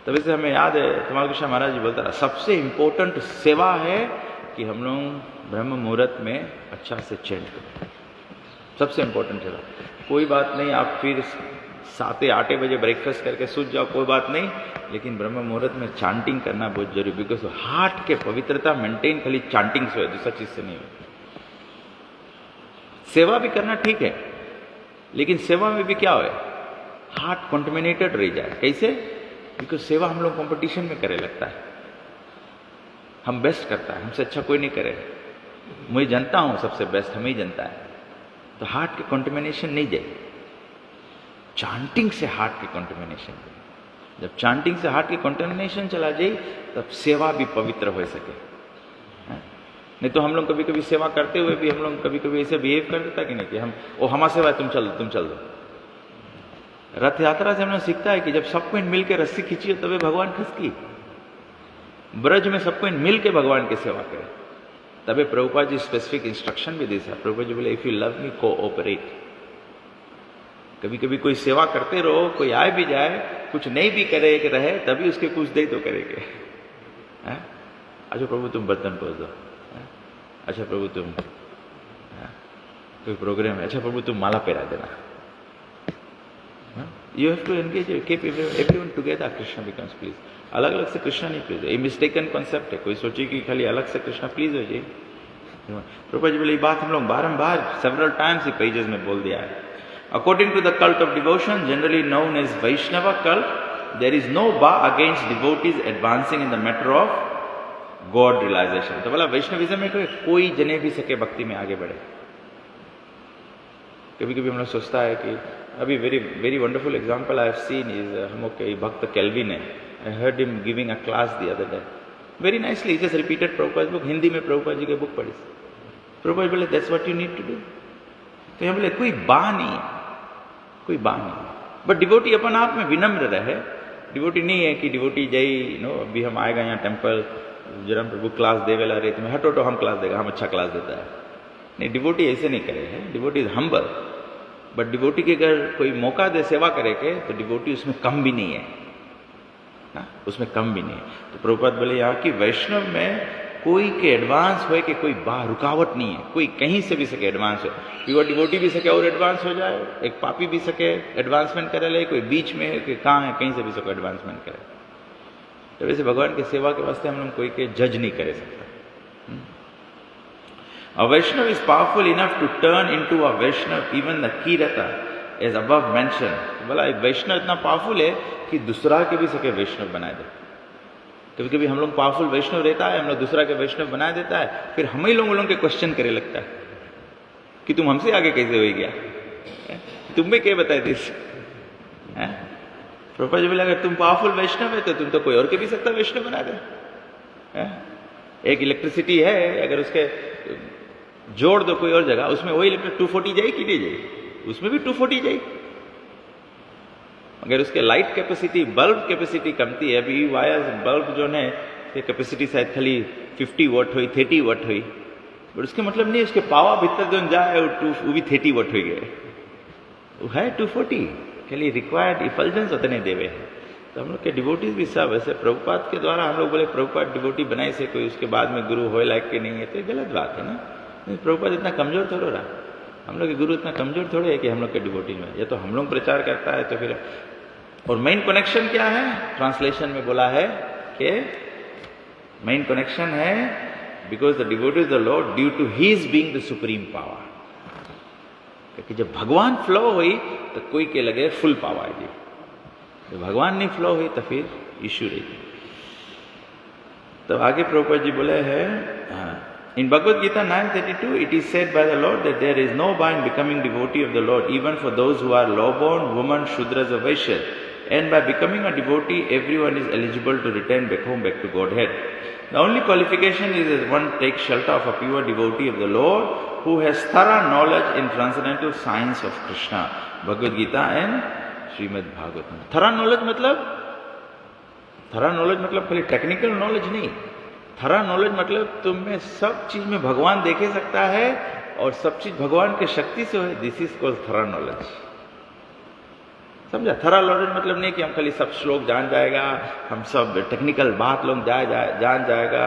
तभी से हमें याद है कमाल कृष्ण महाराज जी बोलता है, सबसे इंपॉर्टेंट सेवा है कि हम लोग ब्रह्म मुहूर्त में अच्छा से चेंट करें। सबसे इंपॉर्टेंट सेवा। कोई बात नहीं, आप फिर 7-8 बजे ब्रेकफास्ट करके सूझ जाओ, कोई बात नहीं, लेकिन ब्रह्म मुहूर्त में चांटिंग करना बहुत जरूरी, बिकॉज हार्ट के पवित्रता मेंटेन खाली चांटिंग से हो, दूसरा चीज से नहीं हो। सेवा भी करना ठीक है, लेकिन सेवा में भी क्या हो, हार्ट कॉन्टेमिनेटेड रह जाए। कैसे? बिकॉज सेवा हम लोग कंपटीशन में करे लगता है, हम बेस्ट करता है, हमसे अच्छा कोई नहीं करे, मैं जानता हूं सबसे बेस्ट हमें ही जानता है, तो हार्ट के कॉन्टेमिनेशन नहीं जाए। चांटिंग से हार्ट की कॉन्टेमिनेशन, जब चांटिंग से हार्ट की कॉन्टेमिनेशन चला जाए, तब सेवा भी पवित्र हो सके। नहीं तो हम लोग कभी कभी सेवा करते हुए भी हम लोग कभी कभी ऐसे बिहेव कर देता कि नहीं कि हम वो हमारा सेवा है, तुम चल दो। रथ यात्रा से हम लोग सीखता है कि जब सबको मिल के रस्सी खींची तभी भगवान खसकी। ब्रज में सबको मिल के भगवान की सेवा करे, तभी प्रभुपाद जी स्पेसिफिक इंस्ट्रक्शन भी दी है। प्रभुपाद जी बोले, if you love me cooperate. कभी कभी कोई सेवा करते रहो, कोई आए भी जाए, कुछ नहीं भी करे कि रहे, तभी उसके कुछ दे तो करेंगे। अच्छा प्रभु तुम बर्तन पोंछ दो, अच्छा प्रभु तुम कोई प्रोग्राम है, अच्छा प्रभु तुम माला पहरा देना। You have to engage, keep everyone together, Krishna becomes please. अलग अलग से कृष्णा नहीं प्लीज, ये मिस्टेकन कॉन्सेप्ट है। कोई सोचे कि खाली अलग से कृष्णा प्लीज हो जाए। प्रभुपाद जी बोले, ये बात हम लोग बारंबार सेवरल टाइम्स पेजेस में बोल दिया है। According to the cult of devotion, generally known as Vaishnava cult, there is no bar against devotees advancing in the matter of God realization. तो बोला वैष्णविज्म में कोई जने भी सके भक्ति में आगे बढ़े। कभी कभी हम लोग सोचता है कि अभी very wonderful example I have seen is हम लोग के भक्त केल्विन है। I heard him giving a class the other day, very nicely just repeated Prabhupada book, Hindi में प्रभुपाद जी के बुक पढ़ी। प्रभुपाद बोले, that's what you need to do. तो हम बोले, कोई बात नहीं, कोई बात नहीं, बट डिवोटी अपन आप में विनम्र रहे। डिवोटी नहीं है कि डिवोटी जय नो अभी हम आएगा यहाँ टेम्पल, जरा प्रभु क्लास दे वेला रहे, तुम्हें हटो हम क्लास देगा, हम अच्छा क्लास देता है। नहीं, डिवोटी ऐसे नहीं करे है। Devotee is humble, but devotee के अगर कोई मौका दे सेवा करे के, तो डिवोटी उसमें कम भी नहीं है, उसमें कम भी नहीं है। तो प्रभुपाद बोले, यहाँ की वैष्णव में कोई के एडवांस हो कि कोई बाहर रुकावट नहीं है, कोई कहीं से भी सके एडवांस हो। प्योर डिवोटी भी सके और एडवांस हो जाए, एक पापी भी सके एडवांसमेंट करे ले, कोई बीच में है कि कहाँ है, कहीं से भी सको एडवांसमेंट करे। तो वैसे भगवान की सेवा के वास्ते हम लोग कोई के जज नहीं करे सकता। A Vaishnava is powerful enough to turn into a Vaishnava, even the Kirata, as above mentioned. बोला वैष्णव इतना पावरफुल है कि दूसरा के भी सके वैष्णव बना दे। कभी कभी हम लोग पावरफुल वैष्णव रहता है, हम लोग दूसरा के वैष्णव बना देता है, फिर हम ही लोगों के क्वेश्चन करे लगता है कि तुम हमसे आगे कैसे हो गया, तुम्हें क्या बताए दिस। प्रभुपाद जी बोले, अगर तुम पावरफुल वैष्णव है तो तुम तो कोई और के भी सकता वैष्णव बना दे। एक इलेक्ट्रिसिटी है, अगर उसके जोड़ दो कोई और जगह, उसमें वही इलेक्ट्रिक 240 जाए कि नहीं जाए, उसमें भी 240 जाए। अगर उसके लाइट कैपेसिटी, बल्ब कैपेसिटी कमती है, अभी वायर बल्ब जो है कैपेसिटी शायद खाली 50 वाट हुई, 30 वाट हुई, बट उसके मतलब नहीं उसके पावर भीतर जो जाए वो भी 30 वाट हो गए, वो है 240। खाली रिक्वायर्ड इफल्जेंस उतने देवे हैं। तो हम लोग के डिवोटीज भी सब ऐसे प्रभुपाद के द्वारा हम लोग बोले प्रभुपाद डिवोटी बनाए से कोई उसके बाद में गुरु हो लायक के नहीं है, तो गलत बात है ना। प्रभुपाद इतना कमजोर थोड़ा रहा, हम लोग के गुरु इतना कमजोर थोड़े है कि हम लोग के डिवोटी में, ये तो हम लोग प्रचार करता है तो फिर। और मेन कनेक्शन क्या है, ट्रांसलेशन में बोला है कि मेन कनेक्शन है because the devotee is the Lord due to his being the supreme power. क्योंकि जब भगवान फ्लो हुई तो कोई के लगे फुल पावर जी, जब भगवान नहीं फ्लो हुई तो फिर इश्यू रही। तो आगे प्रभुपाद जी बोले हैं, in Bhagavad Gita 9:32 it is said by the Lord that there is no bar in becoming devotee of the Lord even for those who are low-born, women, Shudras or Vaishyas, and by becoming a devotee everyone is eligible to return back home, back to Godhead. The only qualification is that one takes shelter of a pure devotee of the Lord who has thorough knowledge in transcendental science of Krishna. Bhagavad Gita and Srimad Bhagavatam. Thorough knowledge मतलब खाली technical knowledge नहीं, थरा knowledge मतलब तुम्हें सब चीज में भगवान देखे सकता है और सब चीज भगवान के शक्ति से है। दिस इज कॉल्ड थरा नॉलेज। समझा? थरा नॉलेज मतलब नहीं कि हम खाली सब श्लोक जान जाएगा, हम सब टेक्निकल बात लोग जान जाएगा,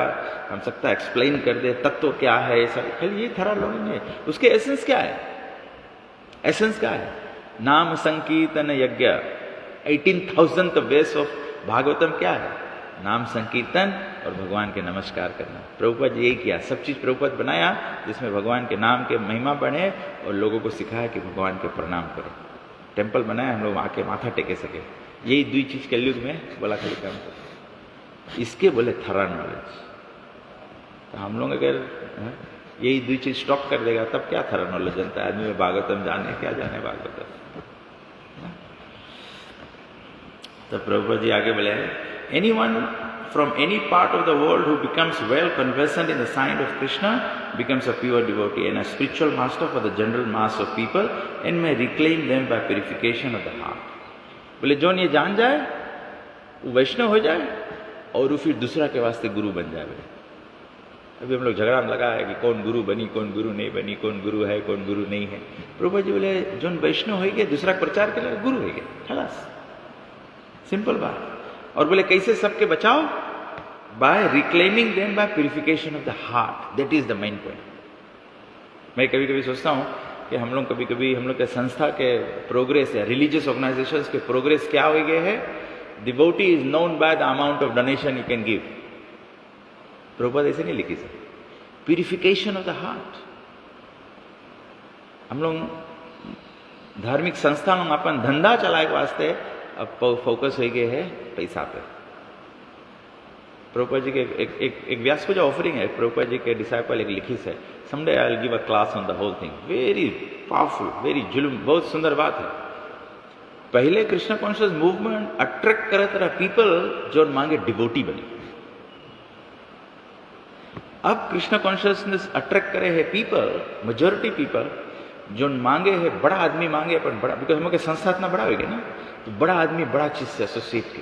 हम सकता एक्सप्लेन कर दे तत्व क्या है, सब खाली ये थरा नॉलेज नहीं है। उसके एसेंस क्या है? एसेंस क्या है? नाम संकीर्तन यज्ञ। 18,000 वेस ऑफ भागवतम क्या है? नाम संकीर्तन और भगवान के नमस्कार करना। प्रभुपाद जी यही किया, सब चीज प्रभुपाद बनाया जिसमें भगवान के नाम के महिमा बढ़े और लोगों को सिखाया कि भगवान के प्रणाम करो। टेम्पल बनाया, हम लोग आके माथा टेके सके। यही दुई चीज कलयुग में बोला खाली काम करो, इसके बोले थरा नॉलेज। तो हम लोग अगर यही दुई चीज स्टॉप कर देगा तब क्या थरा नॉलेज जनता है? आदमी में भागवतम जाने क्या जाने भागवतम। तो प्रभुपाद जी आगे बोले, anyone from any part of the world who becomes well conversant in the sign of Krishna becomes a pure devotee and a spiritual master for the general mass of people and may reclaim them by purification of the heart. बोले जो ये जान जाए वो वैष्णव हो जाए और वो फिर दूसरा के वास्ते गुरु बन जाए। अभी हम लोग झगड़ा में लगा है कि कौन गुरु बनी, कौन गुरु नहीं बनी, कौन गुरु है, कौन गुरु नहीं है। प्रभुपाद जी बोले जो वैष्णव हो गया दूसरा प्रचार के लिए गुरु हो गया, खलास, सिंपल बात। और बोले कैसे सबके बचाओ? By reclaiming them by purification of the heart, that is the main point. मैं कभी कभी सोचता हूँ कि हम लोग कभी कभी हम लोग के संस्था के प्रोग्रेस या रिलीजियस ऑर्गेनाइजेशंस के प्रोग्रेस क्या हो गए है? Devotee is known by the amount of donation you can give. Prabhupada ऐसे नहीं लिखी sir, purification of the heart. हम लोग धार्मिक संस्था में अपन धंधा चलाए के वास्ते अब फोकस हो गए है पैसा पे। प्रभुपाद जी के एक व्यास पूजा ऑफरिंग है, प्रभुपाद जी के डिसाइपल एक लिखी है, someday I will give a class on the whole thing, very powerful, very जुलूम, बहुत सुंदर बात है। पहले कृष्ण कॉन्शियस मूवमेंट अट्रैक्ट करत रहा पीपल जो मांगे डिवोटी बने। अब कृष्ण कॉन्शियसनेस अट्रैक्ट करे है पीपल, मेजोरिटी पीपल जो मांगे है बड़ा आदमी मांगे अपन बड़ा, बिकॉज हम संस्था इतना बड़ा हो गया ना, तो बड़ा आदमी बड़ा चीज से एसोसिएट की,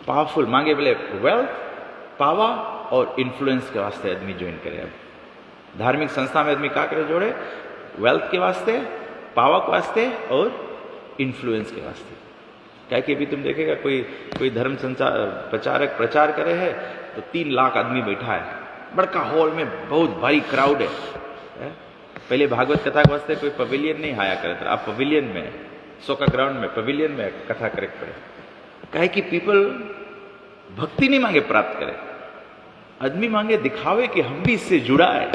पावरफुल मांगे, बोले वेल्थ, पावर और इन्फ्लुएंस के वास्ते आदमी ज्वाइन करे। अब धार्मिक संस्था में आदमी क्या करे? जोड़े वेल्थ के वास्ते, पावर के वास्ते और इन्फ्लुएंस के वास्ते। क्या कि अभी तुम देखेगा कोई धर्म संचार प्रचारक प्रचार करे है तो 3 लाख आदमी बैठा है, बड़का हॉल में बहुत भारी क्राउड है। पहले भागवत कथा के वास्ते कोई पवेलियन नहीं आया करता था, अब पवेलियन में, सोका ग्राउंड में, पवेलियन में कथा करे पड़े। काहे कि पीपल भक्ति नहीं मांगे प्राप्त करे, आदमी मांगे दिखावे कि हम भी इससे जुड़ा है।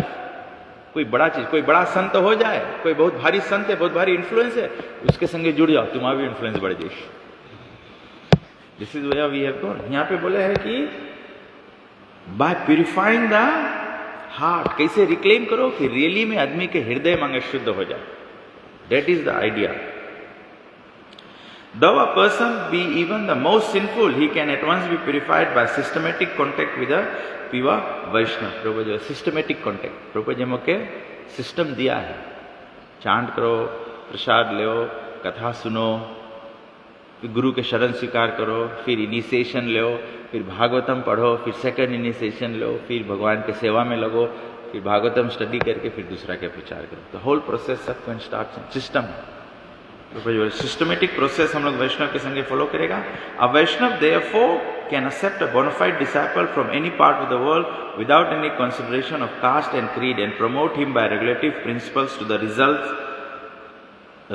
कोई बड़ा चीज, कोई बड़ा संत हो जाए, कोई बहुत भारी संत है, बहुत भारी इन्फ्लुएंस है, उसके संगे जुड़ जाओ, तुम्हारा भी इन्फ्लुएंस बढ़ जाए। This is where we have gone. यहाँ पे बोले है कि बाय प्यूरिफाइंग द हार्ट, कैसे रिक्लेम करो कि रियली में आदमी के हृदय मांगे शुद्ध हो जाए। That is the idea. Though a person be even the most sinful, he can at once be purified by systematic contact with a pure Vaishnava. Prabhu ji systematic contact, Prabhu ji मुझे सिस्टम दिया है, चांट करो, प्रसाद लो, कथा सुनो, फिर गुरु के शरण स्वीकार करो, फिर इनिशिएशन लो, फिर भागवतम पढ़ो, फिर सेकंड इनिशिएशन लो, फिर भगवान के सेवा में लगो, फिर भागवतम स्टडी करके फिर दूसरा के प्रचार करो। The whole process sub start system. तो सिस्टमेटिक प्रोसेस हम लोग वैष्णव के संगे फॉलो करेगा. A Vaishnava therefore can accept a bona fide disciple from any part of the world without any consideration of caste and creed and promote him by regulative principles to the result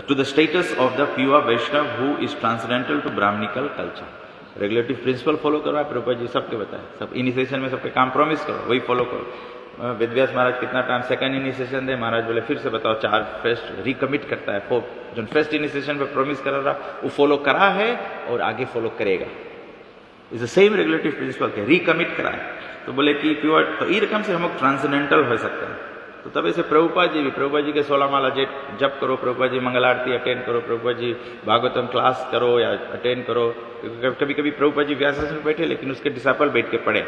to the status of the pure Vaishnava who is transcendental to brahmanical culture. Regulative principle follow करो. प्रभुपाद जी सबके बताए, सब initiation में सबके काम promise करो, वही follow करो. वेदव्यास महाराज कितना टाइम सेकंड इनिशिएशन दे, महाराज बोले फिर से बताओ 4 फेस्ट रिकमिट करता है. जो फर्स्ट इनिशिएशन पे प्रॉमिस कर रहा वो फॉलो करा है और आगे फॉलो करेगा. Is the same regulative principle के रिकमिट करा है. तो बोले कि प्योर, तो ये रकम से हम लोग ट्रांसेंडेंटल हो सकते हैं. तो तब ऐसे प्रभुपाद जी के 16 माला जप करो, प्रभुपाद जी मंगल आरती अटेंड करो, प्रभुपाद जी भागवतम क्लास करो या अटेंड करो. कभी कभी प्रभुपाद जी व्यासासन में बैठे लेकिन उसके डिसाइपल बैठ के पढ़े,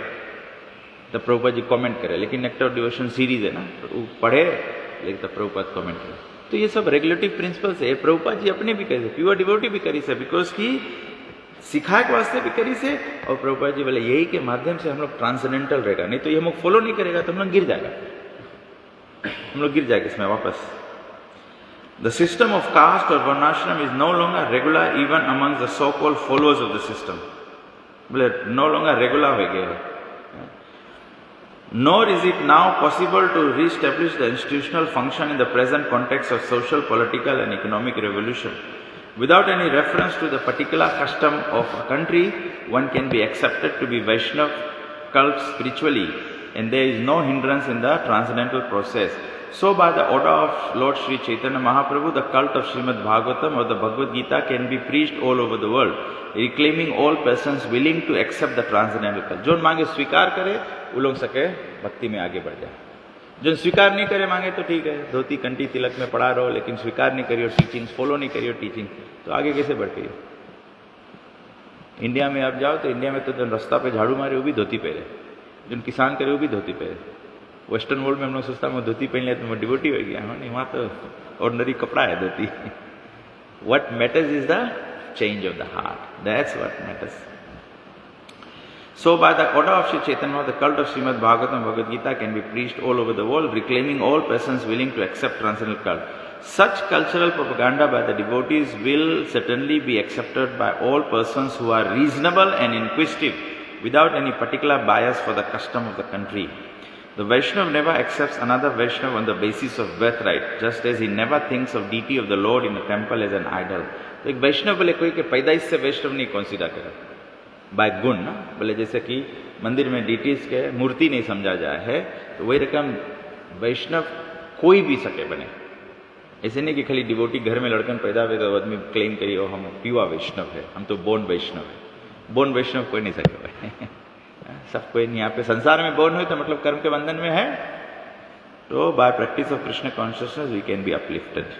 तब प्रभुपाद जी कमेंट करे. लेकिन नेक्टर ऑफ डिवोशन सीरीज है ना, वो पढ़े लेकिन तब प्रभुपाद कमेंट करे. तो ये सब रेगुलेटिव प्रिंसिपल्स है. प्रभुपाद जी अपने भी करी से, प्योर डिवोटी भी करी से, बिकॉज की सिखाए के वास्ते भी करी से. और प्रभुपाद जी बोले यही के माध्यम से हम लोग ट्रांसेंडेंटल रहेगा. नहीं तो ये हम लोग फॉलो नहीं करेगा तो हम लोग गिर जाएगा, हम लोग गिर जाएंगे इसमें वापस. द सिस्टम ऑफ कास्ट और varnashrama is no longer regular even among the so called followers of the system. बोले नो लॉन्गर रेगुलर हो गया है. Nor is it now possible to re-establish the institutional function in the present context of social, political and economic revolution. Without any reference to the particular custom of a country, one can be accepted to be Vaishnav cult spiritually, and there is no hindrance in the transcendental process. So by the order of Lord Sri Chaitanya Mahaprabhu, the cult of Srimad Bhagavatam or the Bhagavad Gita can be preached all over the world, reclaiming all persons willing to accept the transcendental cult. जो मांगे स्वीकार करे वो लोग सके भक्ति में आगे बढ़ जाए. जो स्वीकार नहीं करे मांगे तो ठीक है, धोती कंठी तिलक में पड़ा रहो, लेकिन स्वीकार नहीं करियो टीचिंग, फॉलो नहीं करियो टीचिंग, तो आगे कैसे बढ़ पाइए. इंडिया में आप जाओ तो इंडिया में तो जो रास्ता पे झाड़ू मारे वो भी धोती पहने, जो किसान करे वो भी धोती पहने. वेस्टर्न वर्ल्ड में हम लोग सोचता है धोती पहन लिया तो मैं डिवोटी हो गया. नहीं, वहाँ तो ऑर्डिनरी कपड़ा है dhoti. What matters is the change of the heart. That's what matters. So by the order of Sri Chaitanya, the cult of Srimad Bhagavatam Bhagavad Gita can be preached all over the world, reclaiming all persons willing to accept transcendental cult. Such cultural propaganda by the devotees will certainly be accepted by all persons who are reasonable and inquisitive, without any particular bias for the custom of the country. The Vaishnav never accepts another Vaishnav on the basis of birthright, just as he never thinks of deity of the Lord in a temple as an idol. तो एक वैष्णव बोले कोई के पैदाइश से वैष्णव नहीं consider करे bye गुण ना. बोले जैसे कि मंदिर में डीटीज के मूर्ति नहीं समझा जाए है, तो वही रकम वैष्णव कोई भी सके बने. ऐसे नहीं कि खाली डिवोटी घर में लड़कन पैदा हुए तो आदमी क्लेम करिए हम प्योर वैष्णव है, हम तो बोर्न वैष्णव है. बोर्न वैष्णव कोई नहीं सके भाई. सब कोई यहाँ पे संसार में बोर्न हुए तो मतलब कर्म के बंधन में है. तो by practice of Krishna consciousness we can be uplifted.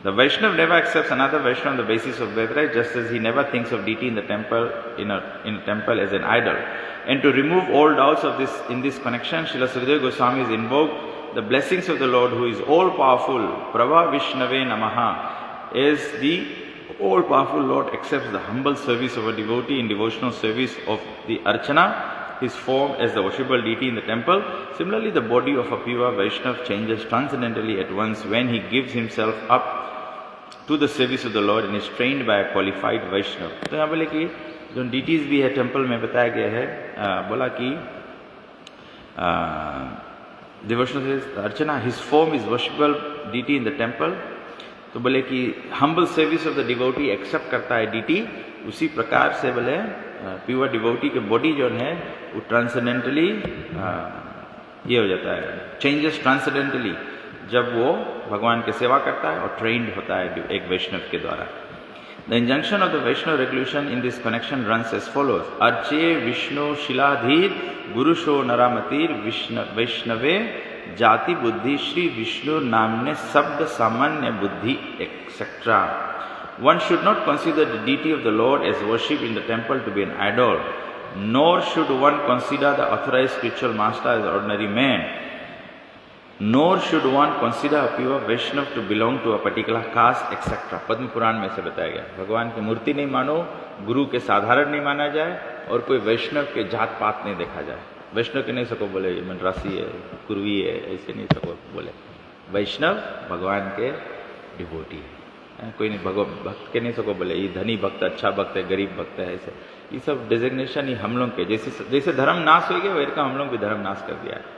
The Vaishnav never accepts another Vaishnav on the basis of birthright, just as he never thinks of deity in the temple in a temple as an idol. And to remove all doubts of this in this connection, Srila Sukadeva Goswami has invoked the blessings of the Lord, who is all powerful. Prabha Vishnave Namaha, as the all powerful Lord accepts the humble service of a devotee in devotional service of the Archana, his form as the worshipable deity in the temple. Similarly, the body of a pure Vaishnav changes transcendently at once when he gives himself up to the service of the Lord and is trained by a qualified Vaishnav. तो यहाँ बोले कि जो deities भी है temple में बताया गया है, बोला कि devotional archana, his form is worshipable deity in the temple. तो बोले कि humble service of the devotee accept करता है डीटी, उसी प्रकार से बोले प्योर डिवोटी के बॉडी जो है वो ट्रांसेंडेंटली ये हो जाता है, चेंजेस ट्रांसेंडेंटली जब वो भगवान की सेवा करता है और ट्रेंड होता है एक वैष्णव के द्वारा. The injunction of the Vaishnava regulation in this connection runs as follows. अर्चे विष्णु शिलाधीर गुरुशो नरामतीर वैष्णवे जाति बुद्धि श्री विष्णु नामने शब्द सामान्य बुद्धि etcetera. One should not consider the deity of the Lord as worship in the temple to be an idol, nor should one consider the authorized spiritual master as ordinary man, nor should one consider a pure Vaishnav to belong to a particular caste, etc. Padma Purana में से बताया गया. भगवान की मूर्ति नहीं मानो, गुरु के साधारण नहीं माना जाए, और कोई वैष्णव के जात पात नहीं देखा जाए. वैष्णव के नहीं सको बोले मनरासी है, कुर्वी है, ऐसे नहीं सको बोले. वैष्णव भगवान के डिवोटी है। कोई नहीं भक्त के नहीं सको बोले ये धनी भक्त, अच्छा भक्त है, गरीब भक्त है, ऐसे ये सब डिजिग्नेशन ही हम लोग के जैसे धर्म नाश हो गया वैसे का हम लोग भी धर्म नाश कर दिया है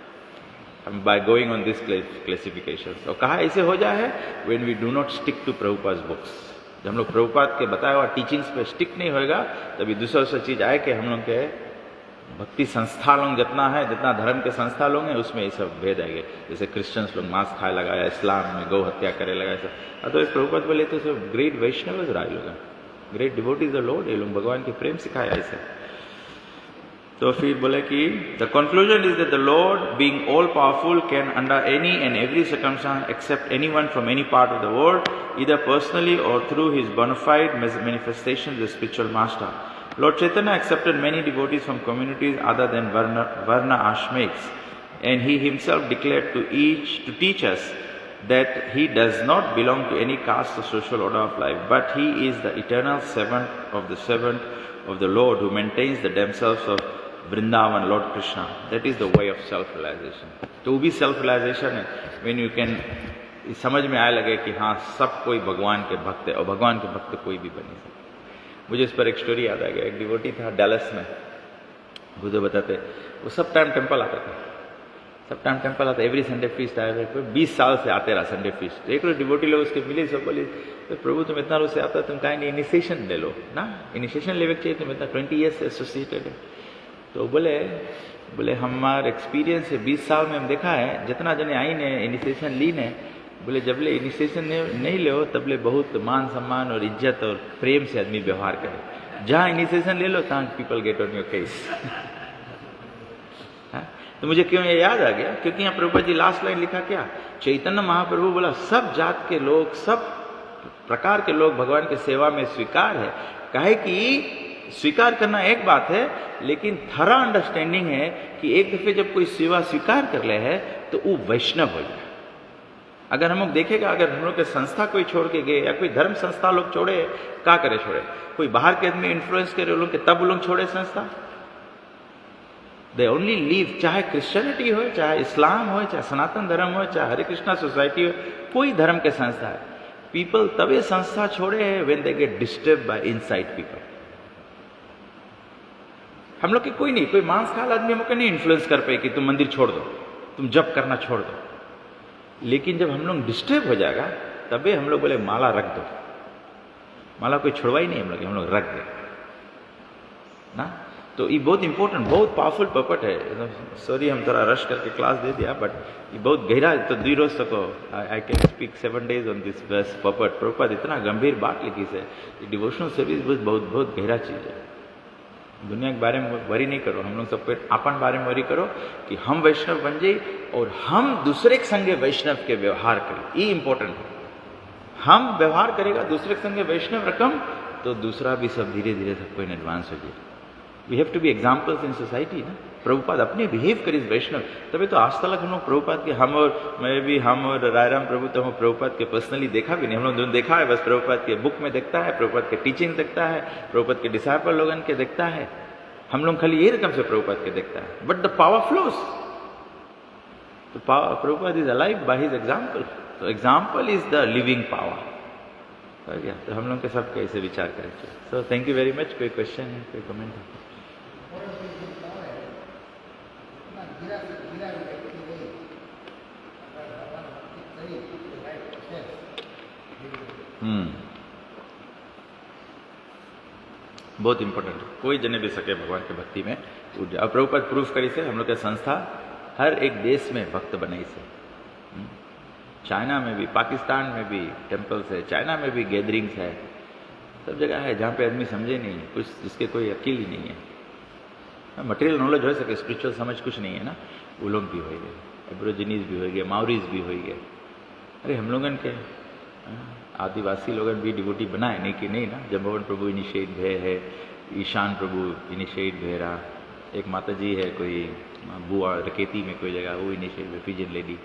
by going on this classifications। और कहा ऐसे हो जाए है when we do not stick to Prabhupada's books। जब हम लोग प्रभुपाद के बताया हुआ टीचिंग्स पे स्टिक नहीं होएगा तभी दूसरा चीज आए कि हम लोग के भक्ति संस्था लोग जितना है, जितना धर्म के संस्था लोग हैं उसमें ये सब भेद आएंगे। जैसे क्रिश्चियंस लोग मांस खाए लगाया, इस्लाम में गौ हत्या करे लगाया, सब तो इस प्रभुपाद बोले तो सब ग्रेट वैष्णव रहा लोग, ग्रेट डिवोटीज द लॉर्ड, ये लोग भगवान के प्रेम सिखाया ऐसे। तो फिर बोले कि the conclusion is that the lord being all powerful can under any and every circumstance accept anyone from any part of the world either personally और through his bona fide manifestation the spiritual master. Lord Chaitanya accepted many devotees from communities other than Varna Ashmiks, and he himself declared to teach us that he does not belong to any caste or social order of life, but he is the eternal servant of the Lord who maintains the themselves of Vrindavan, Lord Krishna. That is the way of self-realization. तो भी self-realization है when you can समझ में आए लगे कि हाँ सब कोई भगवान के भक्त है और भगवान के भक्त कोई भी बने सकते। मुझे इस पर एक स्टोरी याद आ गया। एक डिवोटी था डैलस में, मुझे बताते वो सब टाइम टेम्पल आता था, सब टाइम टेम्पल आता, एवरी संडे फीस्ट आया, 20 साल से आते रहा संडे फीस्ट। एक लोग डिवोटी लोग उसके मिले, सब बोले तो प्रभु तुम इतना रोज से आता, तुम कहीं नहीं इनिशिएशन ले लो ना, इनिशिएशन लेवे चाहिए, तुम इतना 20 ईयर्स से एसोसिएटेड है। तो बोले हमारा एक्सपीरियंस है 20 साल में हम देखा है जितना जने आई ने इनिशिएशन ली ने, बोले जब ले इनिशिएशन नहीं ले तब ले बहुत मान सम्मान और इज्जत और प्रेम से आदमी व्यवहार करे, जहाँ इनिशिएशन ले लो तहाँ people get on your case. तो मुझे क्यों ये याद आ गया, क्योंकि यहाँ प्रभुपाद जी लास्ट लाइन लिखा क्या, चैतन्य महाप्रभु बोला सब जात के लोग, सब प्रकार के लोग भगवान के सेवा में स्वीकार है। कहे कि स्वीकार करना एक बात है, लेकिन थरा अंडरस्टैंडिंग है कि एक दफे जब कोई सेवा स्वीकार कर ले है तो वो वैष्णव हो जाए। अगर हम लोग देखेगा, अगर हम लोग के संस्था कोई छोड़ के गए या कोई धर्म संस्था लोग छोड़े, क्या करे छोड़े, कोई बाहर के आदमी इन्फ्लुएंस करे लोग के तब वो लोग छोड़े संस्था। दे ओनली लीव, चाहे क्रिश्चियनिटी हो, चाहे इस्लाम हो, चाहे सनातन धर्म हो, चाहे हरे कृष्णा सोसाइटी हो, कोई धर्म के संस्था है, पीपल तभी संस्था छोड़े है when they get disturb by inside people. हम लोग के कोई नहीं, कोई मांस खाल आदमी हमको नहीं इन्फ्लुएंस कर पाए कि तुम मंदिर छोड़ दो, तुम जप करना छोड़ दो। लेकिन जब हम लोग डिस्टर्ब हो जाएगा तभी हम लोग बोले माला रख दो, माला कोई छुड़वा ही नहीं हम लोग रख दे ना। तो ये बहुत इंपॉर्टेंट, बहुत पावरफुल पपट है। सॉरी हम थोड़ा रश करके क्लास दे दिया, बट ये बहुत गहरा, तो 2 रोज तक I can speak 7 days on this बस पपट। प्रभुपाद इतना गंभीर बात लिखी से, डिवोशनल सर्विस बहुत बहुत गहरा चीज है। दुनिया के बारे में वरी नहीं करो, हम लोग सब पे अपन बारे में वरी करो कि हम वैष्णव बन जाए और हम दूसरे के संगे वैष्णव के व्यवहार करें, ये इंपॉर्टेंट है। हम व्यवहार करेगा दूसरे के संगे वैष्णव रकम, तो दूसरा भी सब धीरे धीरे सबको इन एडवांस हो जाए। We have to be examples in society ना। प्रभुपाद अपने बिहेव करिए वैष्णव, तभी तो आज तक हम लोग प्रभुपाद के, हम और रायराम प्रभु तो हम प्रभुपाद के पर्सनली देखा भी नहीं, हम लोग देखा है बस प्रभुपाद के बुक में देखता है, प्रभुपाद के टीचिंग देखता है, प्रभुपाद के डिसाइपल लोगन के देखता है, हम लोग खाली ये रकम से प्रभुपाद के देखता है, बट द पावर फ्लोस। तो Prabhupada is alive by his example, तो example is the living power. तो हम लोग के सब कैसे विचार करें। So thank you very much. कोई क्वेश्चन है, कोई कमेंट है? बहुत इंपॉर्टेंट है, कोई जने भी सके भगवान के भक्ति में। अब प्रभुपाद प्रूफ करी से हम लोग का संस्था हर एक देश में भक्त बनाई से, चाइना में भी, पाकिस्तान में भी टेम्पल्स है, चाइना में भी गैदरिंग्स है, सब जगह है जहाँ पे आदमी समझे नहीं कुछ, जिसके कोई अकील ही नहीं है। मटेरियल नॉलेज हो सके, स्पिरिचुअल समझ कुछ नहीं है ना, वो लोग भी हो गए, एब्रोजिनीज भी हो गए, माउरीज भी हो गए। अरे हम लोगन के आदिवासी लोगन भी डिवोटी बनाए नहीं कि नहीं ना। जम्बोवन प्रभु इनिशिएट भय है, ईशान प्रभु इनिशिएट भेरा, एक माता जी है कोई बुआ रकेती में कोई जगह, वो इनिशिएट भय, फिजियन लेडी।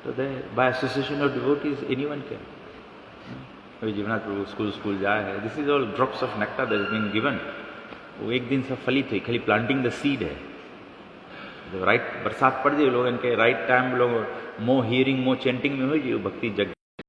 तो they by association of devotees anyone can. अभी जीवनाथ प्रभु स्कूल जाए है, this is all drops of nectar that is being given. वो एक दिन सब फलित हुई, खाली प्लांटिंग द सीड है। जब राइट बरसात पड़ जाए लोगन के राइट टाइम, लोग मोर हियरिंग मोर चेंटिंग में हो जाए, भक्ति जग